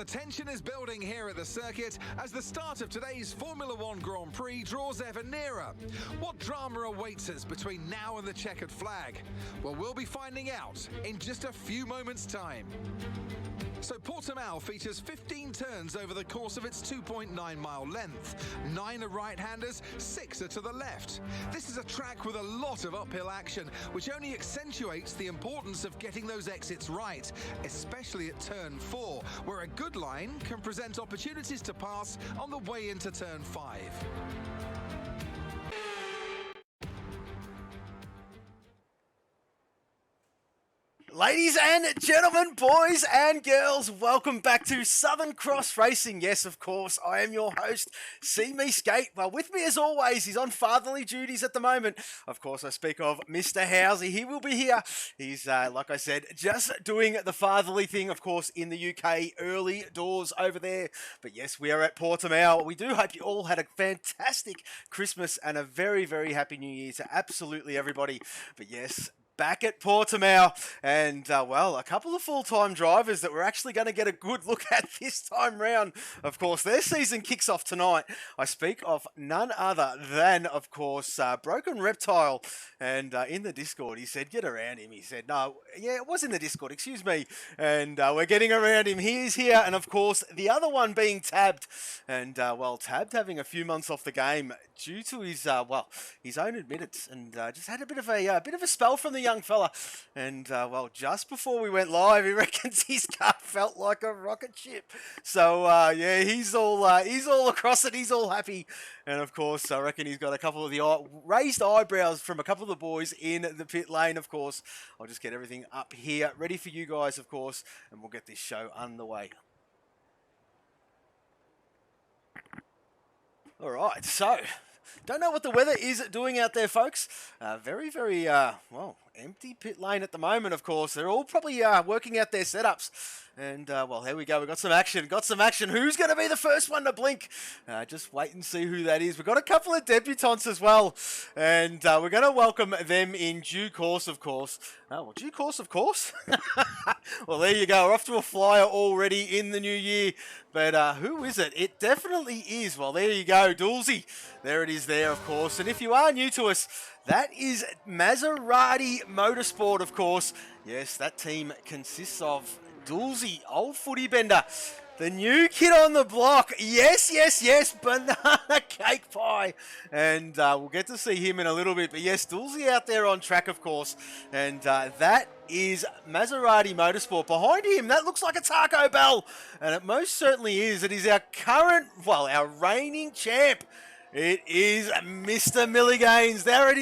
the tension is building here at the circuit as the start of today's Formula One Grand Prix draws ever nearer. What drama awaits us between now and the checkered flag? Well, we'll be finding out in just a few moments' time. So Portimao features 15 turns over the course of its 2.9-mile length. 9 are right-handers, 6 are to the left. This is a track with a lot of uphill action, which only accentuates the importance of getting those exits right, especially at turn 4, where a good line can present opportunities to pass on the way into turn 5. Ladies and gentlemen, boys and girls, welcome back to Southern Cross Racing. Yes, of course, I am your host, See Me Skate. Well, with me as always, he's on fatherly duties at the moment. Of course, I speak of Mr. Housey. He will be here. He's, like I said, just doing the fatherly thing, of course, in the UK, early doors over there. But yes, we are at Portimao. We do hope you all had a fantastic Christmas and a very, very happy New Year to absolutely everybody. But yes, back at Portimao, and well, a couple of full-time drivers that we're actually going to get a good look at this time round. Of course, their season kicks off tonight. I speak of none other than, of course, Broken Reptile, and in the Discord, he said, get around him. He said, no, yeah, it was in the Discord, excuse me, and we're getting around him. He is here, and of course, the other one being Tabbed, and well, Tabbed having a few months off the game due to his, well, his own admittance, and just had a bit of a spell from the young fella, and well, just before we went live, he reckons his car felt like a rocket ship. So yeah, he's all across it. He's all happy, and of course, I reckon he's got a couple of the raised eyebrows from a couple of the boys in the pit lane. Of course, I'll just get everything up here ready for you guys, of course, and we'll get this show underway. All right, so. Don't know what the weather is doing out there, folks. Very, very, well, empty pit lane at the moment, of course. They're all probably working out their setups. And, well, here we go. We've got some action. Who's going to be the first one to blink? Just wait and see who that is. We've got a couple of debutants as well. And we're going to welcome them in due course, of course. Oh, well, due course, of course. Well, there you go. We're off to a flyer already in the new year. But who is it? It definitely is. Well, there you go. Dulzy. There it is there, of course. And if you are new to us, that is Maserati Motorsport, of course. Yes, that team consists of Dulzy, old footy bender, the new kid on the block. Yes, Banana Cake Pie. And we'll get to see him in a little bit. But yes, Dulzy out there on track, of course. And that is Maserati Motorsport. Behind him, that looks like a Taco Bell. And it most certainly is. It is our current, well, our reigning champ. It is Mr. Milligains. There it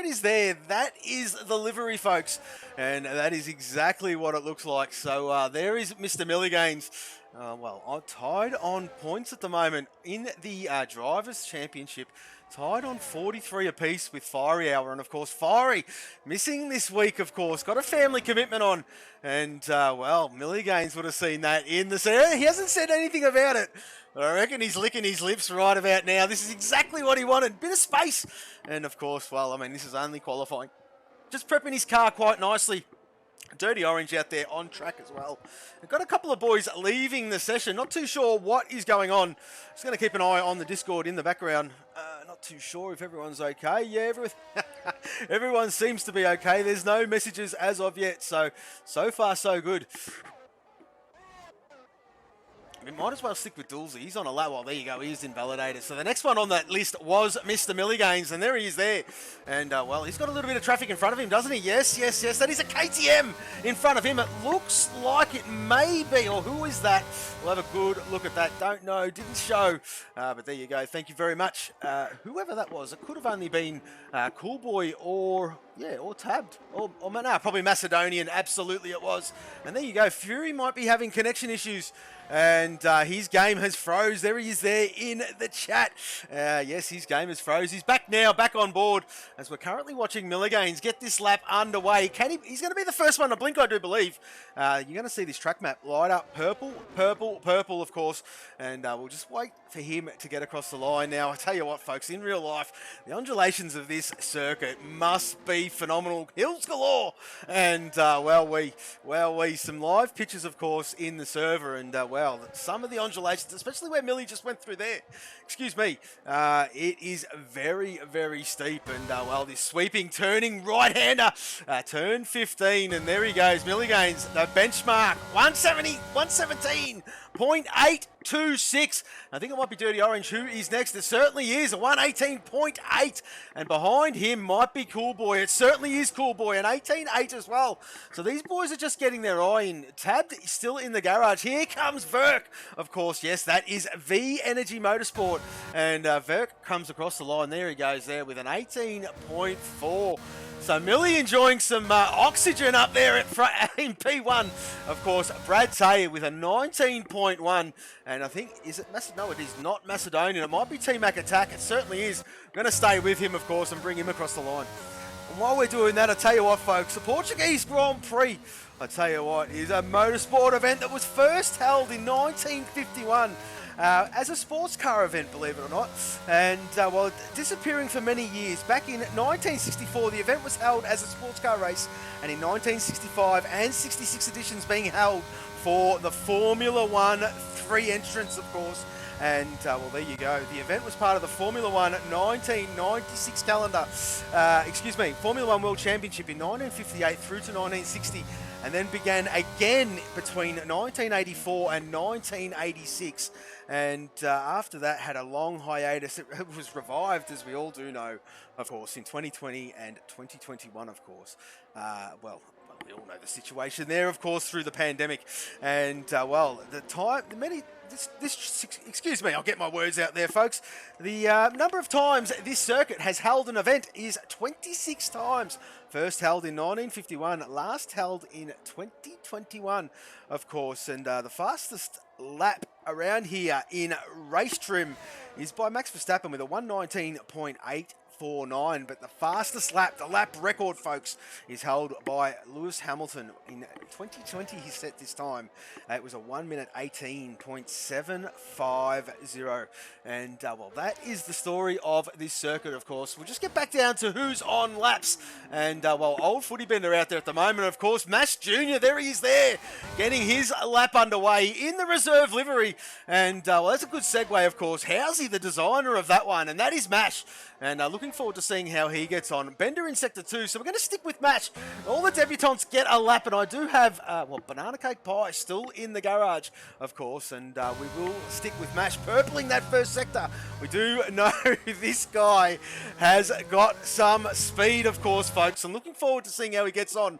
is there. That is the livery, folks. And that is exactly what it looks like. So there is Mr. Milligains. Well, I'm tied on points at the moment in the Drivers' Championship. Tied on 43 apiece with Fiery Hour. And, of course, Fiery missing this week, of course. Got a family commitment on. And, well, Milligains would have seen that in the... He hasn't said anything about it. But I reckon he's licking his lips right about now. This is exactly what he wanted. Bit of space. And, of course, well, I mean, this is only qualifying. Just prepping his car quite nicely. Dirty Orange out there on track as well. We've got a couple of boys leaving the session. Not too sure what is going on. Just going to keep an eye on the Discord in the background. Not too sure if everyone's okay. Yeah, everyone seems to be okay. There's no messages as of yet. So far, so good. We might as well stick with Dulzy. He's on a lap. Well, there you go. He is invalidated. So the next one on that list was Mr. Milligains, and there he is there. And, well, he's got a little bit of traffic in front of him, doesn't he? Yes. That is a KTM in front of him. It looks like it may be. Or who is that? We'll have a good look at that. Don't know. Didn't show. But there you go. Thank you very much. Whoever that was, it could have only been Cool Boy or Tabbed. Or no, probably Macedonian. Absolutely it was. And there you go. Fury might be having connection issues. And his game has froze. There he is there in the chat. Yes, his game has froze. He's back now, back on board, as we're currently watching Milligains get this lap underway. He's going to be the first one to blink, I do believe. You're going to see this track map light up purple, of course. And we'll just wait for him to get across the line. Now, I tell you what, folks, in real life, the undulations of this circuit must be phenomenal. Hills galore. And, some live pictures, of course, in the server. And, some of the undulations, especially where Millie just went through there. Excuse me. It is very, very steep. And, this sweeping, turning right-hander. Turn 15. And there he goes. Millie gains the benchmark. 117.826. I think it might be Dirty Orange who is next. It certainly is. A 118.8. And behind him might be Cool Boy. It certainly is Cool Boy. An 18.8 as well. So these boys are just getting their eye in. Tabbed still in the garage. Here comes Verk. Of course, yes, that is V Energy Motorsport. And Verk comes across the line. There he goes there with an 18.4. So Millie enjoying some oxygen up there in P1. Of course, Brad Taylor with a 19.1. And I think, is it No, it is not Macedonian. It might be T-Mac Attack. It certainly is. I'm going to stay with him, of course, and bring him across the line. And while we're doing that, I tell you what, folks, the Portuguese Grand Prix, I tell you what, is a motorsport event that was first held in 1951. As a sports car event, believe it or not, and disappearing for many years. Back in 1964, the event was held as a sports car race, and in 1965 and 66 editions being held for the Formula One 3 entrants, of course. And, there you go. The event was part of the Formula One 1996 calendar. Formula One World Championship in 1958 through to 1960. And then began again between 1984 and 1986. And after that, had a long hiatus. It was revived, as we all do know, of course, in 2020 and 2021, of course. We all know the situation there, of course, through the pandemic. And, excuse me, I'll get my words out there, folks. The number of times this circuit has held an event is 26 times. First held in 1951, last held in 2021, of course. And the fastest lap around here in race trim is by Max Verstappen with a 119.849, but the fastest lap, the lap record, folks, is held by Lewis Hamilton. In 2020, he set this time. It was a 1 minute 18.750. And, that is the story of this circuit, of course. We'll just get back down to who's on laps. And, old footy bender out there at the moment, of course, Mash Jr., there he is there, getting his lap underway in the reserve livery. And, that's a good segue, of course. Housey, the designer of that one, and that is Mash. And looking forward to seeing how he gets on. Bender in Sector 2, so we're going to stick with Mash. All the debutantes get a lap, and I do have, Banana Cake Pie still in the garage, of course, and we will stick with Mash purpling that first sector. We do know this guy has got some speed, of course, folks. I'm looking forward to seeing how he gets on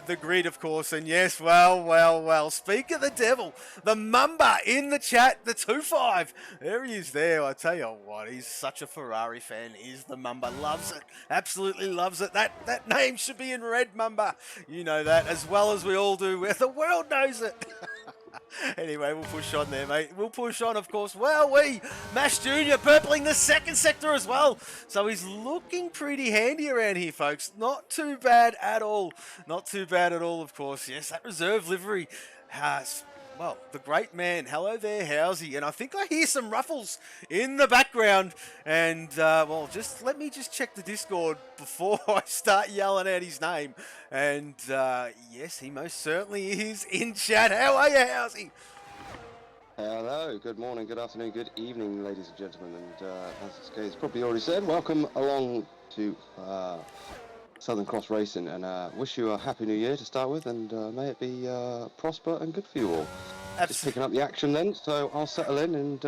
the grid, of course. And yes, speak of the devil, the Mamba in the chat, the 2-5. There he is there. I tell you what, he's such a Ferrari fan. Is the Mamba. Loves it. Absolutely loves it. That name should be in red, Mamba. You know that as well as we all do. The world knows it. Anyway, we'll push on there, mate. We'll push on, of course. Mash Jr. purpling the second sector as well. So he's looking pretty handy around here, folks. Not too bad at all. Not too bad at all, of course. Yes, that reserve livery has... the great man. Hello there, Housey. And I think I hear some ruffles in the background. And, let me check the Discord before I start yelling out his name. And, yes, he most certainly is in chat. How are you, Housey? Hello, good morning, good afternoon, good evening, ladies and gentlemen. And, as Kay's probably already said, welcome along to... Southern Cross Racing, and wish you a happy new year to start with, and may it be prosper and good for you all. Just picking up the action then, so I'll settle in and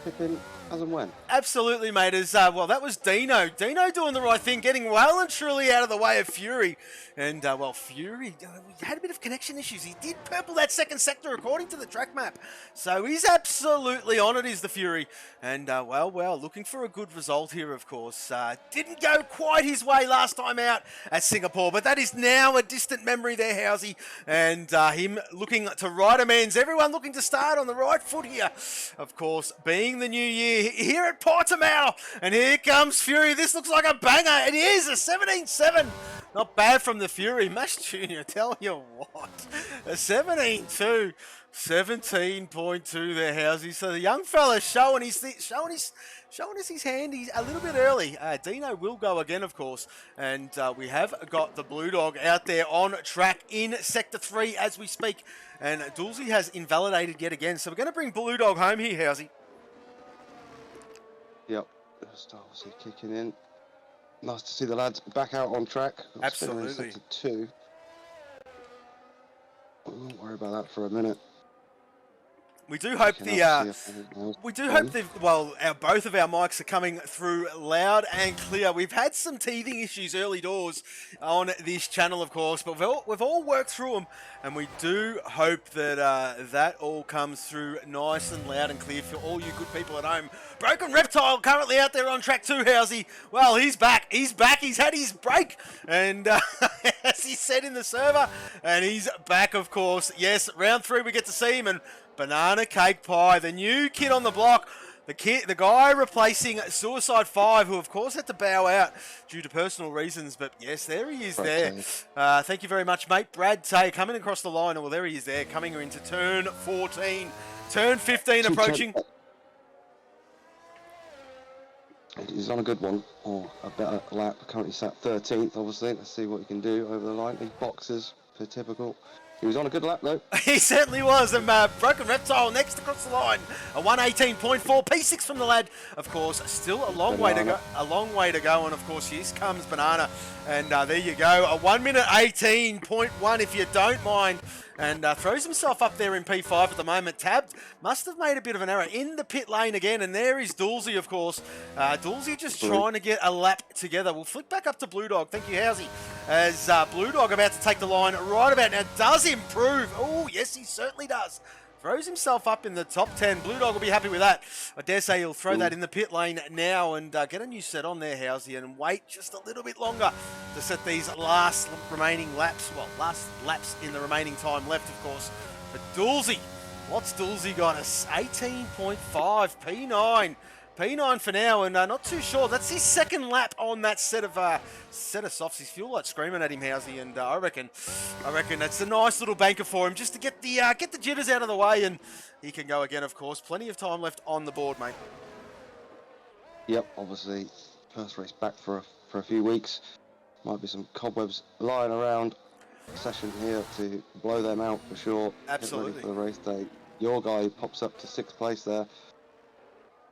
pick in as and when. Absolutely, mate. That was Dino. Dino doing the right thing, getting well and truly out of the way of Fury. And, Fury had a bit of connection issues. He did purple that second sector according to the track map. So he's absolutely on it, is the Fury. And, looking for a good result here, of course. Didn't go quite his way last time out at Singapore, but that is now a distant memory there, Housey. And him looking to right amends. Everyone looking to start on the right foot here. Of course, being the new year here at Portimao. And here comes Fury. This looks like a banger. It is a 17.7. Not bad from the Fury. Mash Jr., tell you what. A 17-2. 17.2 there, Housey. So the young fella's showing us his hand. He's a little bit early. Dino will go again, of course. And we have got the Blue Dog out there on track in Sector 3 as we speak. And Dulcie has invalidated yet again. So we're going to bring Blue Dog home here, Housey. Yep, just obviously kicking in. Nice to see the lads back out on track. Absolutely. Sector 2. We won't worry about that for a minute. We do hope both of our mics are coming through loud and clear. We've had some teething issues early doors on this channel, of course, but we've all worked through them, and we do hope that that all comes through nice and loud and clear for all you good people at home. Broken Reptile currently out there on track 2, Housey. Well, he's back. He's back. He's had his break, and as he said in the server, and he's back, of course. Yes, round 3 we get to see him, and Banana Cake Pie, the new kid on the block, the guy replacing Suicide 5, who of course had to bow out due to personal reasons, but yes, there he is there. Thank you very much, mate. Brad Tay coming across the line. Well, there he is there, coming into turn 14, turn 15 approaching. He's on a good one, or a better lap. Currently sat 13th, obviously. Let's see what he can do over the line. Big boxes, per typical. He was on a good lap, though. He certainly was. And Broken Reptile next across the line. A 118.4. P6 from the lad. Of course, still a long way to go. A long way to go. And, of course, here comes Banana. And there you go. A 1 minute 18.1, if you don't mind. And throws himself up there in P5 at the moment. Tabbed. Must have made a bit of an error in the pit lane again. And there is Dulcie, of course. Dulcie just trying to get a lap together. We'll flick back up to Blue Dog. Thank you, Housey. As Blue Dog about to take the line right about now. Does improve. Oh, yes, he certainly does. Throws himself up in the top 10. Blue Dog will be happy with that. I dare say he'll throw that in the pit lane now and get a new set on there, Housey, and wait just a little bit longer to set these last remaining laps. Well, last laps in the remaining time left, of course. But Dulcie, what's Dulcie got us? 18.5, P9. P9 for now, and not too sure. That's his second lap on that set of softs. His fuel light screaming at him, Housey, and I reckon that's a nice little banker for him just to get the jitters out of the way, and he can go again. Of course, plenty of time left on the board, mate. Yep, obviously, first race back for a few weeks. Might be some cobwebs lying around. Session here to blow them out for sure. Absolutely. Get ready for the race day. Your guy pops up to 6th place there.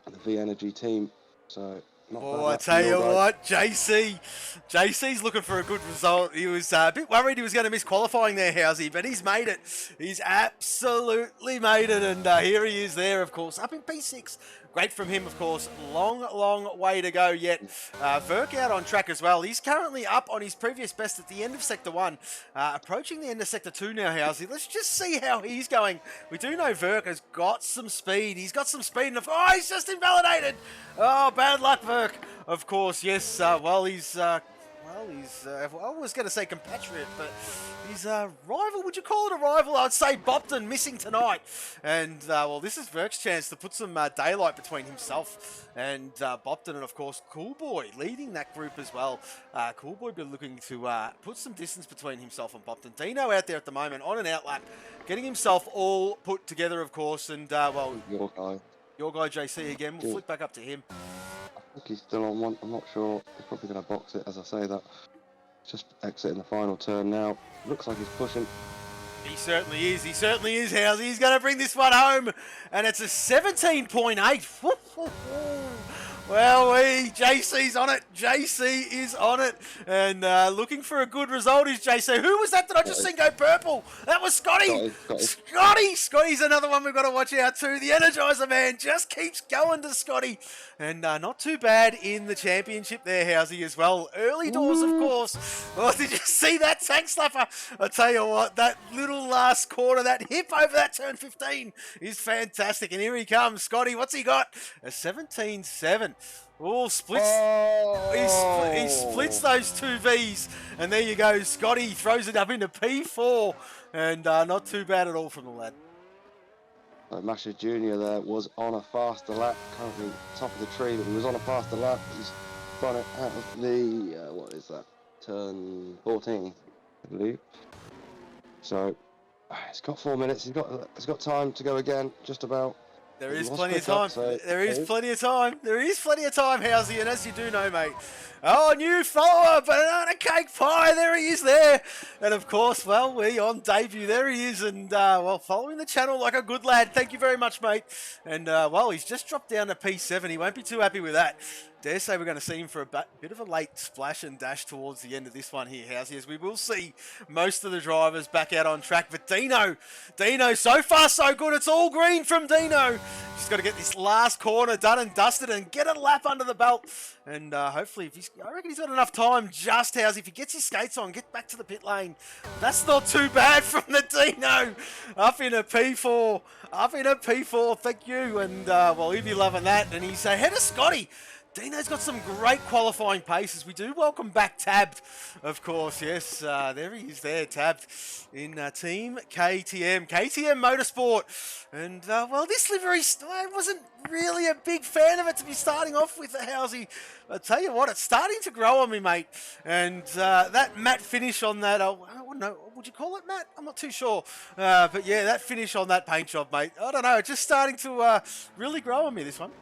The V Energy team, so not bad. I tell you what, JC's looking for a good result. He was a bit worried he was going to miss qualifying there, Housey, but he's made it. He's absolutely made it, and here he is there, of course, up in P6. Great from him, of course. Long way to go yet. Verk out on track as well. He's currently up on his previous best at the end of Sector 1. Approaching the end of Sector 2 now, Housey. Let's just see how he's going. We do know Verk has got some speed. He's got some speed. And he's just invalidated. Oh, bad luck, Verk. Of course, yes. I was going to say compatriot, but his rival, would you call it a rival? I'd say Bopton missing tonight. And, this is Verk's chance to put some daylight between himself and Bopton. And, of course, Coolboy leading that group as well. Coolboy be looking to put some distance between himself and Bopton. Dino out there at the moment on an outlap, getting himself all put together, of course. And, your guy JC again. We'll flick back up to him. I think he's still on one. I'm not sure. He's probably going to box it as I say that. Just exiting the final turn now. Looks like he's pushing. He certainly is. He certainly is, Housey. He's going to bring this one home. And it's a 17.8. Well, JC's on it. JC is on it. And looking for a good result is JC. Who was that I just seen go purple? That was Scotty. Scotty's another one we've got to watch out to. The Energizer man just keeps going to Scotty. And not too bad in the championship there, Housey, as well. Early doors, of course. Oh, did you see that tank slapper? I tell you what, that little last quarter, that hip over that turn 15 is fantastic. And here he comes. Scotty, what's he got? A 17.7. Oh, splits. He splits those two Vs. And there you go. Scotty throws it up into P4. And not too bad at all from the lad. Masher Jr. there was on a faster lap. Currently top of the tree, but he was on a faster lap. He's gone it out of the, what is that? turn 14, I believe. So he's got 4 minutes. He's got time to go again, just about. There He is was plenty of quicker, time. so There is plenty of time. There is plenty of time, Housey, and as you do know, mate. Oh, new follower, Banana Cake Pie. There he is there. And of course, well, we on debut. There he is. And, well, following the channel like a good lad. Thank you very much, mate. And, well, he's just dropped down to P7. He won't be too happy with that. Dare say we're going to see him for a bit of a late splash and dash towards the end of this one here, Housey, as we will see most of the drivers back out on track. But Dino, so far so good. It's all green from Dino. Just got to get this last corner done and dusted and get a lap under the belt. And hopefully, I reckon he's got enough time, just Housey. If he gets his skates on, get back to the pit lane. That's not too bad from the Dino. Up in a P4. Thank you. And, well, if you're loving that, and he's ahead of Scotty. Dino's got some great qualifying paces. We do welcome back Tabbed, of course. Yes, there he is there, Tabbed in Team KTM. KTM Motorsport. And, well, this livery, I wasn't really a big fan of it to be starting off with the Housey. I tell you what, it's starting to grow on me, mate. And that matte finish on that, I don't know, would you call it matte? I'm not too sure. But, yeah, that finish on that paint job, mate. I don't know, it's just starting to really grow on me, this one.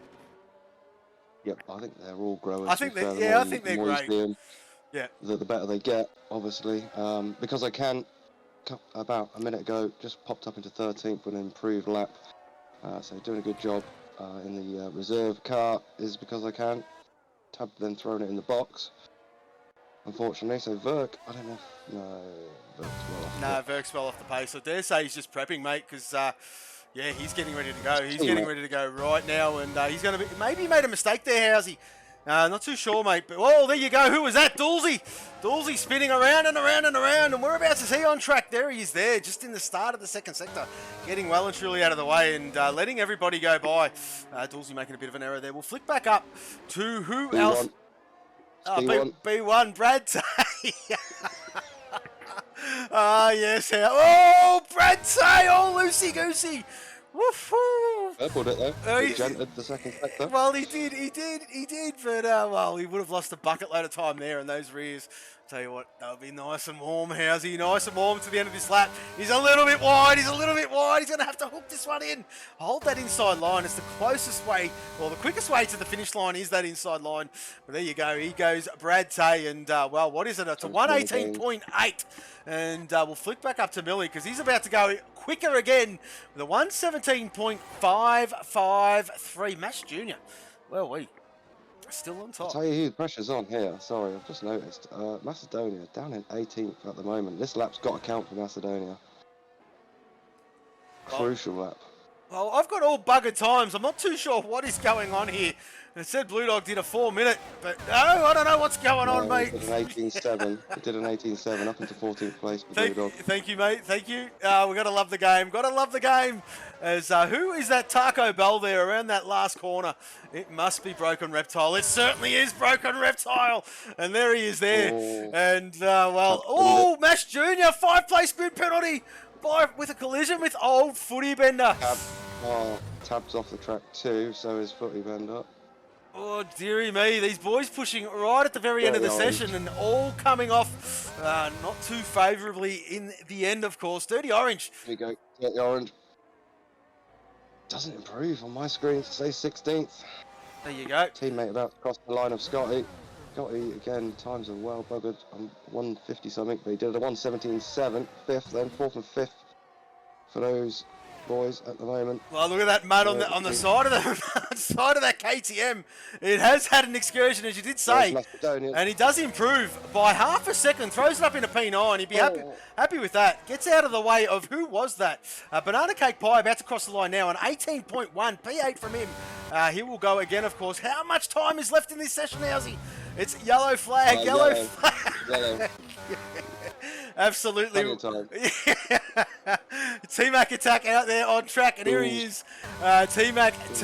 Yep, I think they're all growing. I think they're great. Yeah. The better they get, obviously. Because I can, about a minute ago, just popped up into 13th with an improved lap. So doing a good job in the reserve car is because I can. Tab then thrown it in the box, unfortunately. So Verk, I don't know if, no, Verk's well off. No, Verk's well off the pace. I dare say he's just prepping, mate, because... yeah, he's getting ready to go. He's getting ready to go right now, and he's going to be... Maybe he made a mistake there, Housey. Not too sure, mate. But, oh, there you go. Who was that? Doolsey. Doolsey spinning around and around and around, and whereabouts is he on track? There he is there, just in the start of the second sector. Getting well and truly out of the way and letting everybody go by. Doolsey making a bit of an error there. We'll flick back up to who B1. else? B1, Brad Tay. Ah, yes. Oh, Brad Tay. Oh, loosey-goosey. Woohoo! Purpled it though. He entered the second sector. Well, he did. But, well, he would have lost a bucket load of time there in those rears. Tell you what, that'll be nice and warm, Housey. Nice and warm to the end of this lap. He's a little bit wide. He's going to have to hook this one in. Hold that inside line. It's the closest way, or the quickest way to the finish line is that inside line. But there you go. He goes Brad Tay. And, well, what is it? It's a 118.8. And we'll flick back up to Millie because he's about to go quicker again with a 117.553. Mash Jr. Well, we still on top. I'll tell you who the pressure's on here. Sorry, I've just noticed. Macedonia down in 18th at the moment. This lap's got to count for Macedonia. Crucial lap. Well, I've got all buggered times. I'm not too sure what is going on here. It said Blue Dog did a 4-minute, but no, I don't know what's going on, mate. He did an 18.7. He did an 18.7 up into 14th place for Blue Dog. Thank you, mate. Thank you. We got to love the game. Got to love the game. As who is that Taco Bell there around that last corner? It must be Broken Reptile. It certainly is Broken Reptile. And there he is there. Oh. And, well, Mash Jr., 5-place spin penalty with a collision with old Footy Bender. Tab's off the track too, so is Footy Bender. Oh, dearie me. These boys pushing right at the very end of the session and all coming off not too favourably in the end, of course. Dirty Orange. Here we go. Dirty Orange. Doesn't improve on my screen. It says 16th. There you go. Teammate about to cross the line of Scotty. Scotty, again, times are well buggered. I'm 150 something, but he did a 117.7. 5th, then 4th and 5th for those boys at the moment. Well, look at that mud on the side of the side of that KTM. It has had an excursion, as you did say, and he does improve by half a second. Throws it up in a P9. He'd be happy with that. Gets out of the way of who was that? Banana Cake Pie about to cross the line now. An 18.1 P8 from him. He will go again, of course. How much time is left in this session, Housey? It's yellow flag. Yellow flag. Yellow. Absolutely. T-Mac attack out there on track, and here he is. T-Mac, is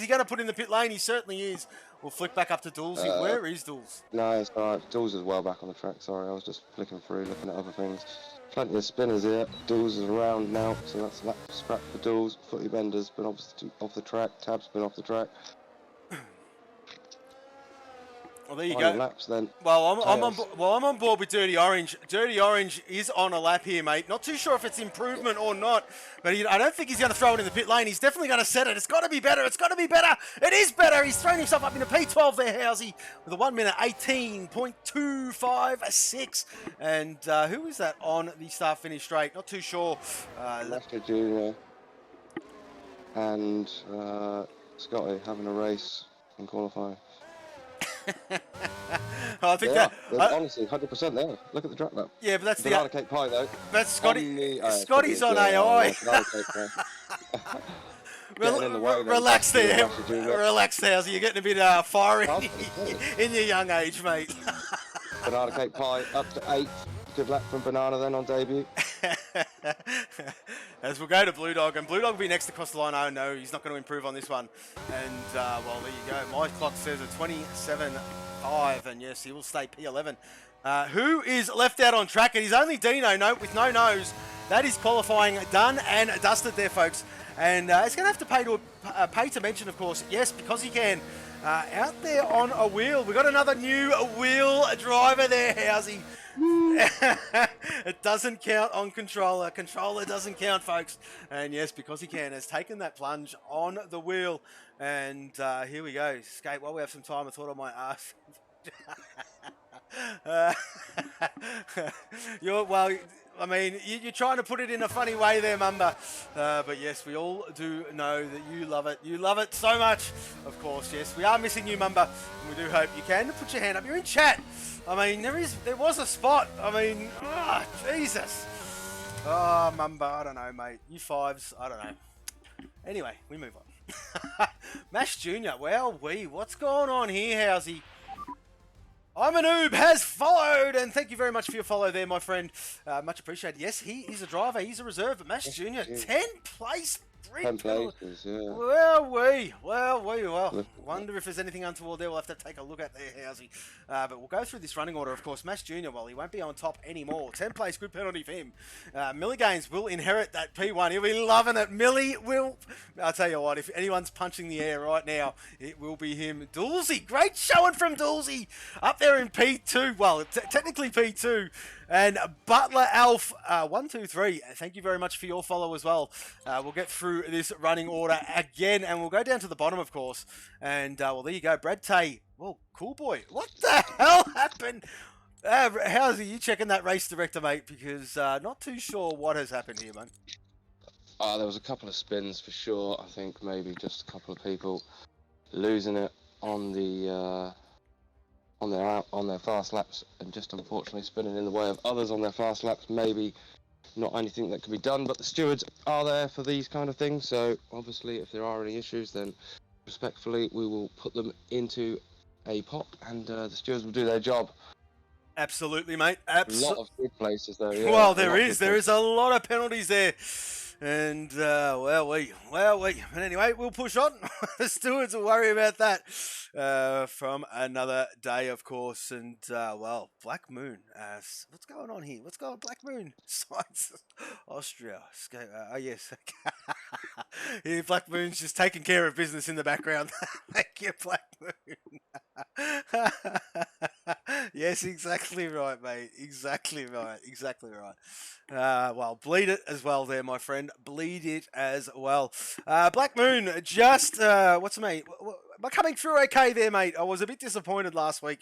he going to put in the pit lane? He certainly is. We'll flick back up to Doolsey. Where is Dools? No, it's alright. Dools is well back on the track. Sorry, I was just flicking through, looking at other things. Plenty of spinners here. Dools is around now, so that's a lap scrap for Dools. Footy Bender's been off the track. Tab's been off the track. Well, there you final go. laps then. Well, I'm Chaos. on board with Dirty Orange. Dirty Orange is on a lap here, mate. Not too sure if it's improvement or not, but I don't think he's going to throw it in the pit lane. He's definitely going to set it. It's got to be better. It's got to be better. It is better. He's thrown himself up in a P12 there, Housey, with a 1 minute 18.256. And who is that on the start-finish straight? Not too sure. Lester Jr. and Scotty having a race in qualifying. I think that honestly 100% there. Look at the track map. Yeah, but that's Banana Cake Pie though. That's Scotty. Scotty's on AI. AI. Getting in the way, Relax then. there. Relax there. So you're getting a bit fiery in your young age, mate. Banana Cake Pie up to 8. Good luck from Banana then on debut. As we'll go to Blue Dog, and Blue Dog will be next across the line. Oh no, he's not going to improve on this one. And well, there you go. My clock says a 27.5, and yes, he will stay P11. Who is left out on track? And he's only Dino, with no nose. That is qualifying done and dusted there, folks. And it's going to have to pay to mention, of course, yes, because he can. Out there on a wheel. We've got another new wheel driver there, Housey. It doesn't count on controller. Controller doesn't count, folks. And yes, because he can, has taken that plunge on the wheel. And here we go. Skate, while we have some time, I thought I might ask. You're trying to put it in a funny way there, Mumba. But yes, we all do know that you love it. You love it so much. Of course, yes, we are missing you, Mumba. And we do hope you can put your hand up. You're in chat. I mean, there was a spot. I mean, Jesus. Oh, Mumba, I don't know, mate. You fives, I don't know. Anyway, we move on. Mash Jr., well, what's going on here, Housey? I'm a noob has followed, and thank you very much for your follow there, my friend. Much appreciated. Yes, he is a driver. He's a reserve, but Mash Jr., 10th place. 10 places, yeah. Well. Wonder if there's anything untoward there. We'll have to take a look at there, Housey. But we'll go through this running order, of course. Mash Jr., well, he won't be on top anymore. 10 place, good penalty for him. Millie Gaines will inherit that P1. He'll be loving it. Millie will... I'll tell you what, if anyone's punching the air right now, it will be him. Dulcie, great showing from Dulcie. Up there in P2. Well, technically P2. And Butler Alf, 1, 2, 3. Thank you very much for your follow as well. We'll get through this running order again, and we'll go down to the bottom, of course. And, well, there you go. Brad Tay. Well, cool boy. What the hell happened? How's you checking that race director, mate? Because not too sure what has happened here, mate. There was a couple of spins for sure. I think maybe just a couple of people losing it on the... on their fast laps, and just unfortunately spinning in the way of others on their fast laps. Maybe not anything that can be done, but the stewards are there for these kind of things, so obviously if there are any issues, then respectfully we will put them into a pot, and the stewards will do their job. Absolutely, mate. A lot of good places though. Yeah, well, there is a lot of penalties there. And, but anyway, we'll push on. The stewards will worry about that from another day, of course. And, well, Black Moon. What's going on here? What's going on? Black Moon. Science. Austria. Yes. Yeah, Black Moon's just taking care of business in the background. Thank you, Black Moon. Yes, exactly right, mate. Exactly right. Well, bleed it as well there, my friend. Bleed it as well. Black Moon, just, what's the mate? Am I coming through okay there, mate? I was a bit disappointed last week.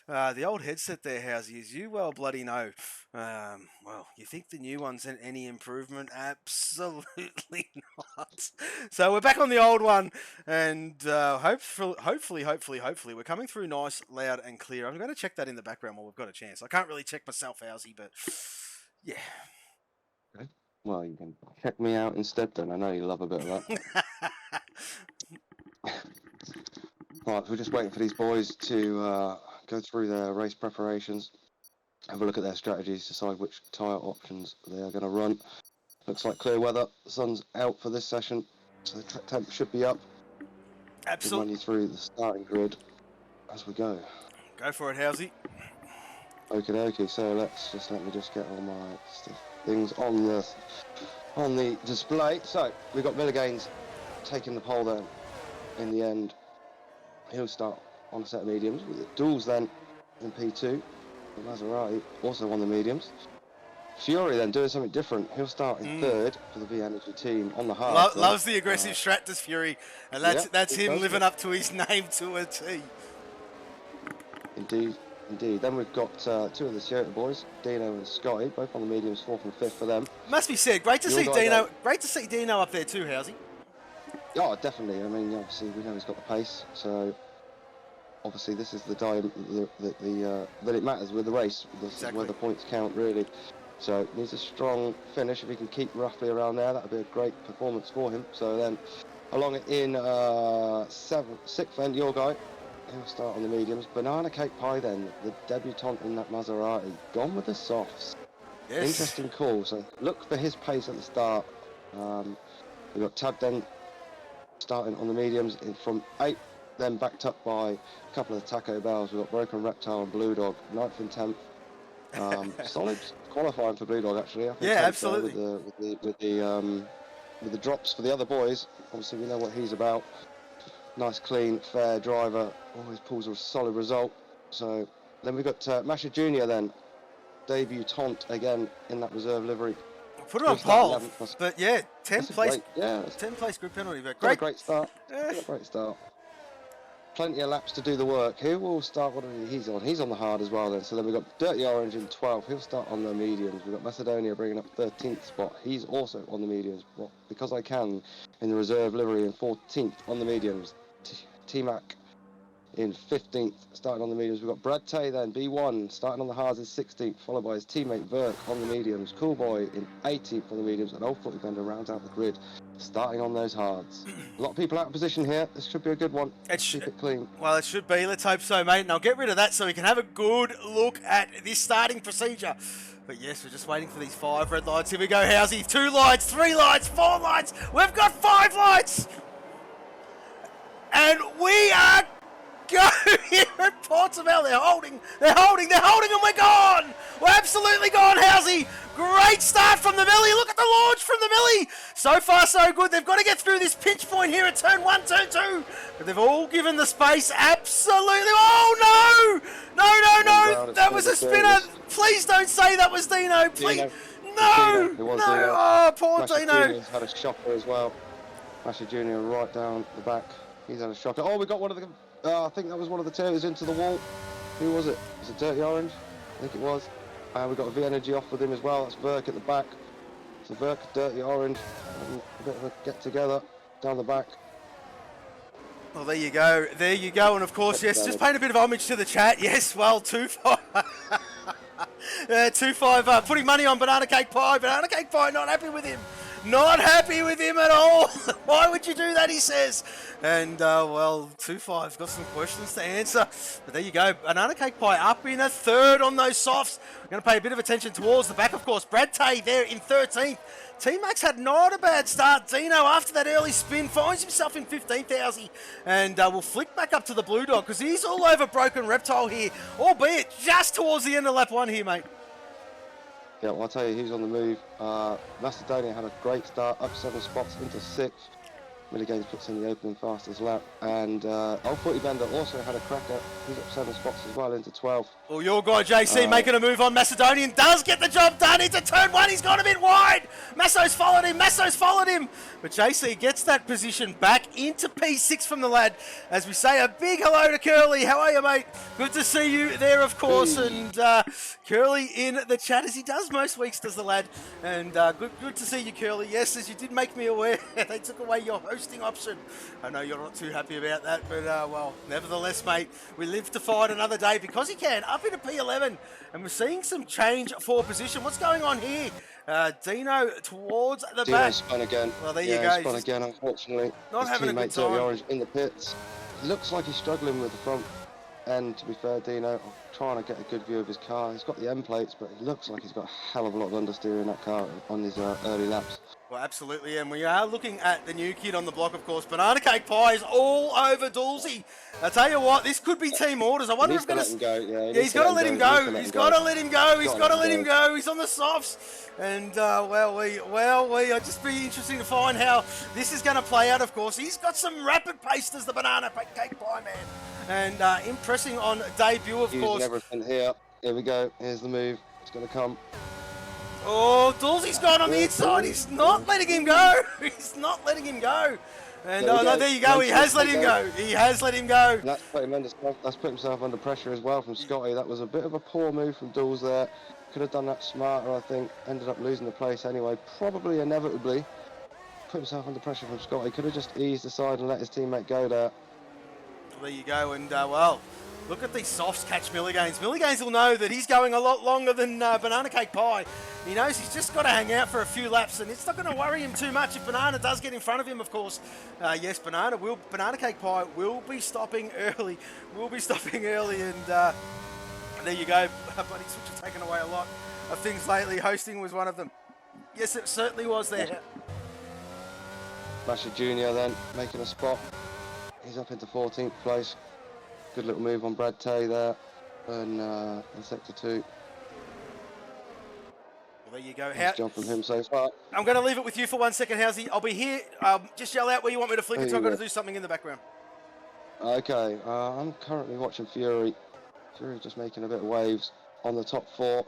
The old headset there, Housey, as you well bloody know. Well, you think the new one's any improvement? Absolutely not. So we're back on the old one, and hopefully, we're coming through nice, loud, and clear. I'm going to check that in the background while we've got a chance. I can't really check myself, Housey, but yeah. Okay. Well, you can check me out instead then. I know you love a bit of that. Right, we're just waiting for these boys to go through their race preparations, have a look at their strategies, decide which tyre options they are going to run. Looks like clear weather. The sun's out for this session, so the track temp should be up. Absolutely. We'll run you through the starting grid as we go. Go for it, Housey. Okie dokie, so let me just get all my things on the display. So we've got Miller Gaines taking the pole then in the end. He'll start on a set of mediums. Duels then in P2. Maserati also on the mediums. Fury then doing something different. He'll start in third for the V Energy team on the hard. Loves the aggressive strat, does Fury, and that's him living yeah. up to his name to a T. Indeed. Then we've got two of the Toyota boys, Dino and Scotty, both on the mediums, 4th and 5th for them. Must be said, great to see Dino. Great to see Dino up there too, Housey. Oh, definitely. I mean, obviously we know he's got the pace, so obviously this is the time that it matters with the race. This is where the points count, really. So needs a strong finish. If he can keep roughly around there, that would be a great performance for him. So then, along in 6th end, your guy, he'll start on the mediums. Banana Cake Pie then, the debutant in that Maserati, gone with the softs. Yes. Interesting call. So look for his pace at the start. We've got Tab then starting on the mediums from 8th, then backed up by a couple of the Taco Bells. We've got Broken Reptile and Blue Dog, 9th and 10th. Solid qualifying for Blue Dog, actually. I think yeah, absolutely. With the drops for the other boys, obviously we know what he's about. Nice, clean, fair driver. Always pulls a solid result. So then we've got Masha Junior then, debutant again in that reserve livery. Put it on pole, but yeah, 10th place. 10th place group penalty, but great start. Great start. Plenty of laps to do the work. Who will start? What he's on? He's on the hard as well then. So then we've got Dirty Orange in 12th. He'll start on the mediums. We've got Macedonia bringing up 13th spot. He's also on the mediums. Well, because I can in the reserve livery in 14th on the mediums. T-Mac in 15th, starting on the mediums. We've got Brad Tay then, B1, starting on the hards in 16th, followed by his teammate Verk on the mediums. Cool Boy in 18th on the mediums, and Old Footy Bender rounds out the grid, starting on those hards. A lot of people out of position here. This should be a good one. Keep it clean. Well, it should be. Let's hope so, mate. And I'll get rid of that so we can have a good look at this starting procedure. But yes, we're just waiting for these 5 red lights. Here we go, Housey. 2 lights, 3 lights, 4 lights. We've got 5 lights. And we are going here at Portugal. They're holding, and we're gone. We're absolutely gone, Housey. Great start from the Millie. Look at the launch from the Millie. So far, so good. They've got to get through this pinch point here at turn 1, turn 2. But they've all given the space. Absolutely. Oh, no. That was a spinner. Please don't say that was Dino. Please. No. Dino. Oh, poor Masha Dino. Junior's had a shocker as well. Masha Junior right down the back. He's had a shocker. Oh, we got one of the... I think that was one of the Toyotas into the wall. Who was it? Was it Dirty Orange? I think it was. We got a V Energy off with him as well. That's Verk at the back. So Verk, Dirty Orange, a bit of a get together down the back. Well, there you go. And of course, yes, just paying a bit of homage to the chat. Yes, well, 2-5. 2-5, putting money on Banana Cake Pie. Banana Cake Pie, not happy with him. Not happy with him at all. Why would you do that, he says. And, well, 2-5's got some questions to answer. But there you go. Banana Cake Pie up in a 3rd on those softs. We're going to pay a bit of attention towards the back, of course. Brad Tay there in 13th. T-Max had not a bad start. Dino, after that early spin, finds himself in 15th, Housey. And we'll flick back up to the Blue Dog because he's all over Broken Reptile here, albeit just towards the end of lap 1 here, mate. Yeah, well, I'll tell you, he's on the move. Macedonia had a great start, up 7 spots into 6th. Milligames puts in the opening fastest lap. And Old Footy Bender also had a cracker. He's up 7 spots as well into 12th. Well, your guy JC making a move on Macedonian does get the job done into turn 1. He's gone a bit wide. Masso's followed him. But JC gets that position back into P6 from the lad. As we say, a big hello to Curly. How are you, mate? Good to see you there, of course. Hey. And Curly in the chat, as he does most weeks, does the lad. And good to see you, Curly. Yes, as you did make me aware, they took away your hosting option. I know you're not too happy about that, but well, nevertheless, mate, we live to fight another day because he can. Up into P11, and we're seeing some change for position. What's going on here? Dino towards the back. Spun again. Well, there you go. Spun again, unfortunately. Not having a good time. Dirty Orange in the pits. Looks like he's struggling with the front end, to be fair, Dino. I'm trying to get a good view of his car. He's got the M plates, but it looks like he's got a hell of a lot of understeer in that car on his early laps. Well, absolutely, and we are looking at the new kid on the block, of course. Banana Cake Pie is all over Dulcie. I tell you what, this could be team orders. I wonder if He's going to let him go. Yeah, he's got to let him go. He's got to let him go. He's got to let him go. He's on the softs, and I'd just be interesting to find how this is going to play out. Of course, he's got some rapid pace as the Banana Cake Pie man, and impressing on debut, of Using course. everything here. Here we go. Here's the move. It's going to come. Oh, Dulcie's gone on the inside. He's not letting him go. He's not letting him go. And there you go. He has let him go. He has let him go. That's put himself under pressure as well from Scotty. That was a bit of a poor move from Dulls there. Could have done that smarter, I think. Ended up losing the place anyway. Probably inevitably. Put himself under pressure from Scotty. Could have just eased aside and let his teammate go there. Well, there you go. And, look at these softs catch Milliganes. Milliganes will know that he's going a lot longer than Banana Cake Pie. He knows he's just got to hang out for a few laps, and it's not going to worry him too much if Banana does get in front of him, of course. Yes, Banana Cake Pie will be stopping early. And there you go. Buddy Switch has taken away a lot of things lately. Hosting was one of them. Yes, it certainly was there. Masher Jr. then making a spot. He's up into 14th place. Good little move on Brad Tay there in Sector 2. Well, there you go. Nice job from him so far. I'm going to leave it with you for 1 second, Housey. I'll be here. Just yell out where you want me to flick it to. I've got to do something in the background. Okay, I'm currently watching Fury. Fury just making a bit of waves on the top 4.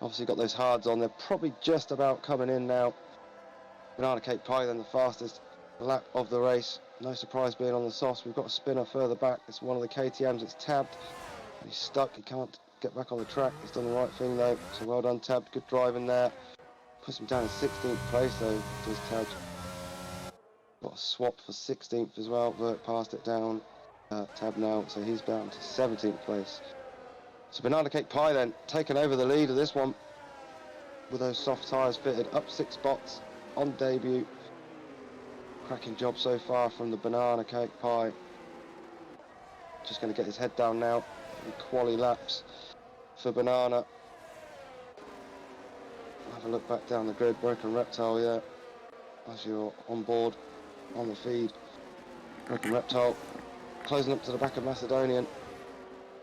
Obviously got those hards on. They're probably just about coming in now. Banana Cake Pie then the fastest lap of the race. No surprise being on the softs. We've got a spinner further back. It's one of the KTMs. It's tabbed. He's stuck. He can't get back on the track. He's done the right thing though. So well done, Tabbed. Good driving there. Puts him down in 16th place though. Does Tabbed. Got a swap for 16th as well. Vert passed it down. Tabbed now. So he's down to 17th place. So Banana Cake Pie then taking over the lead of this one with those soft tyres fitted up 6 spots on debut. Cracking job so far from the Banana Cake Pie. Just going to get his head down now. Quali laps for Banana. Have a look back down the grid. Broken Reptile, yeah. As you're on board on the feed. Broken Reptile closing up to the back of Macedonian.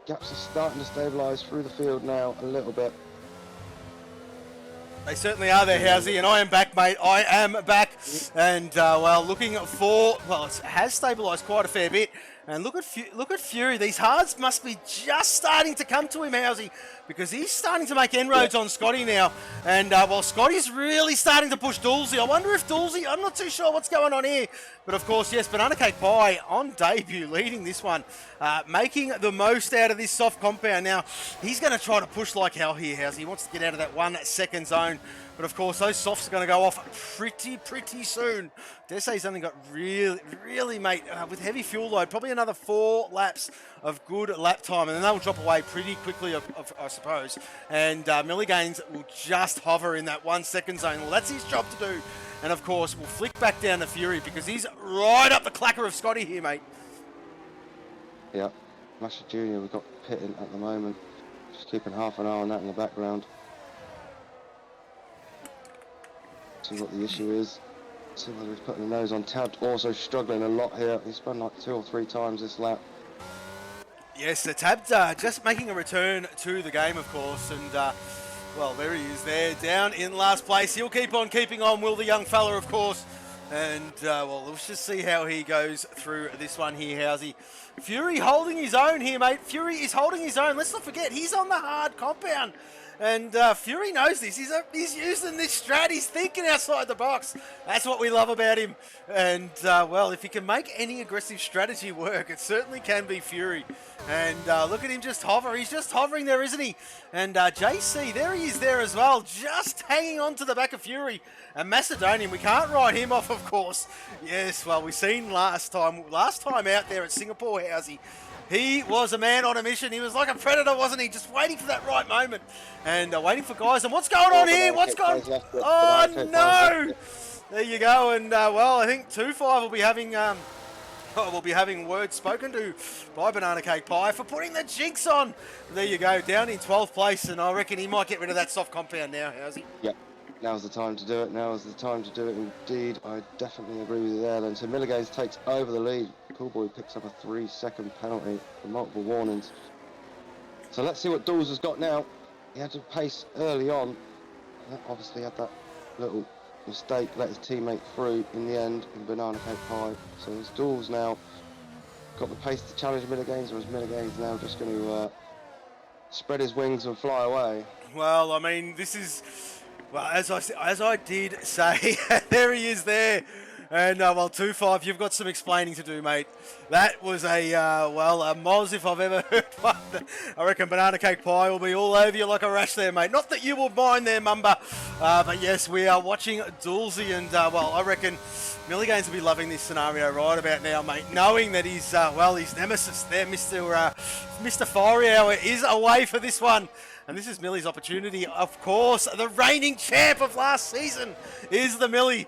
Gaps are starting to stabilise through the field now a little bit. They certainly are there, Housey, and I am back, mate. I am back, and looking for, it has stabilised quite a fair bit. And look at Fury. These hards must be just starting to come to him, Housey, because he's starting to make inroads on Scotty now. And Scotty's really starting to push Dulcie. I wonder if Dulcie, I'm not too sure what's going on here. But of course, yes, Banana Cake Pie on debut, leading this one, making the most out of this soft compound. Now, he's going to try to push like hell here, Housey. He wants to get out of that 1 second zone. But of course, those softs are going to go off pretty soon. Dese's only got really, mate, with heavy fuel load, probably another 4 laps of good lap time, and then they'll drop away pretty quickly, I suppose. And Milliganes will just hover in that 1 second zone. Well, that's his job to do. And of course, we'll flick back down to Fury because he's right up the clacker of Scotty here, mate. Yeah, Masher Jr. we've got pitting at the moment. Just keeping half an eye on that in the background. See what the issue is. See whether he's putting the nose on. Tabbed also struggling a lot here. He's spun like 2 or 3 times this lap. Yes, the Tabbed just making a return to the game, of course, and there he is there, down in last place. He'll keep on keeping on, will the young fella, of course. And, let's just see how he goes through this one here, Housey. Fury holding his own here, mate. Fury is holding his own. Let's not forget, he's on the hard compound. And Fury knows this. He's using this strat. He's thinking outside the box. That's what we love about him. And, if he can make any aggressive strategy work, it certainly can be Fury. And look at him just hover. He's just hovering there, isn't he? And JC, there he is there as well, just hanging on to the back of Fury. And Macedonian, we can't write him off, of course. Yes, well, we've seen last time out there at Singapore, Housey. He was a man on a mission. He was like a predator, wasn't he? Just waiting for that right moment. And waiting for guys. And what's going on here? What's going on? Oh, no! There you go. And, I think 2-5 will be having words spoken to by Banana Cake Pie for putting the jinx on. There you go. Down in 12th place. And I reckon he might get rid of that soft compound now. How's he? Yep. now's the time to do it. Now is the time to do it indeed. I definitely agree with you there then. So Milligaze takes over the lead. Poolboy picks up a 3-second penalty for multiple warnings. So let's see what Dawes has got now. He had to pace early on. That obviously had that little mistake, let his teammate through in the end in Banana Cake Pie. So it's Dawes now got the pace to challenge Milligaze, or is Milligaze now just going to spread his wings and fly away? Well, I mean, this is, well, as I did say, there he is there. And, well, 2-5, you've got some explaining to do, mate. That was a Moz if I've ever heard one. I reckon Banana Cake Pie will be all over you like a rash there, mate. Not that you will mind there, Mumba. But, yes, we are watching Dulzy, and, well, I reckon Milligaze will be loving this scenario right about now, mate, knowing that his nemesis there, Mr. Fiery Hour, is away for this one. And this is Millie's opportunity. Of course, the reigning champ of last season is the Millie.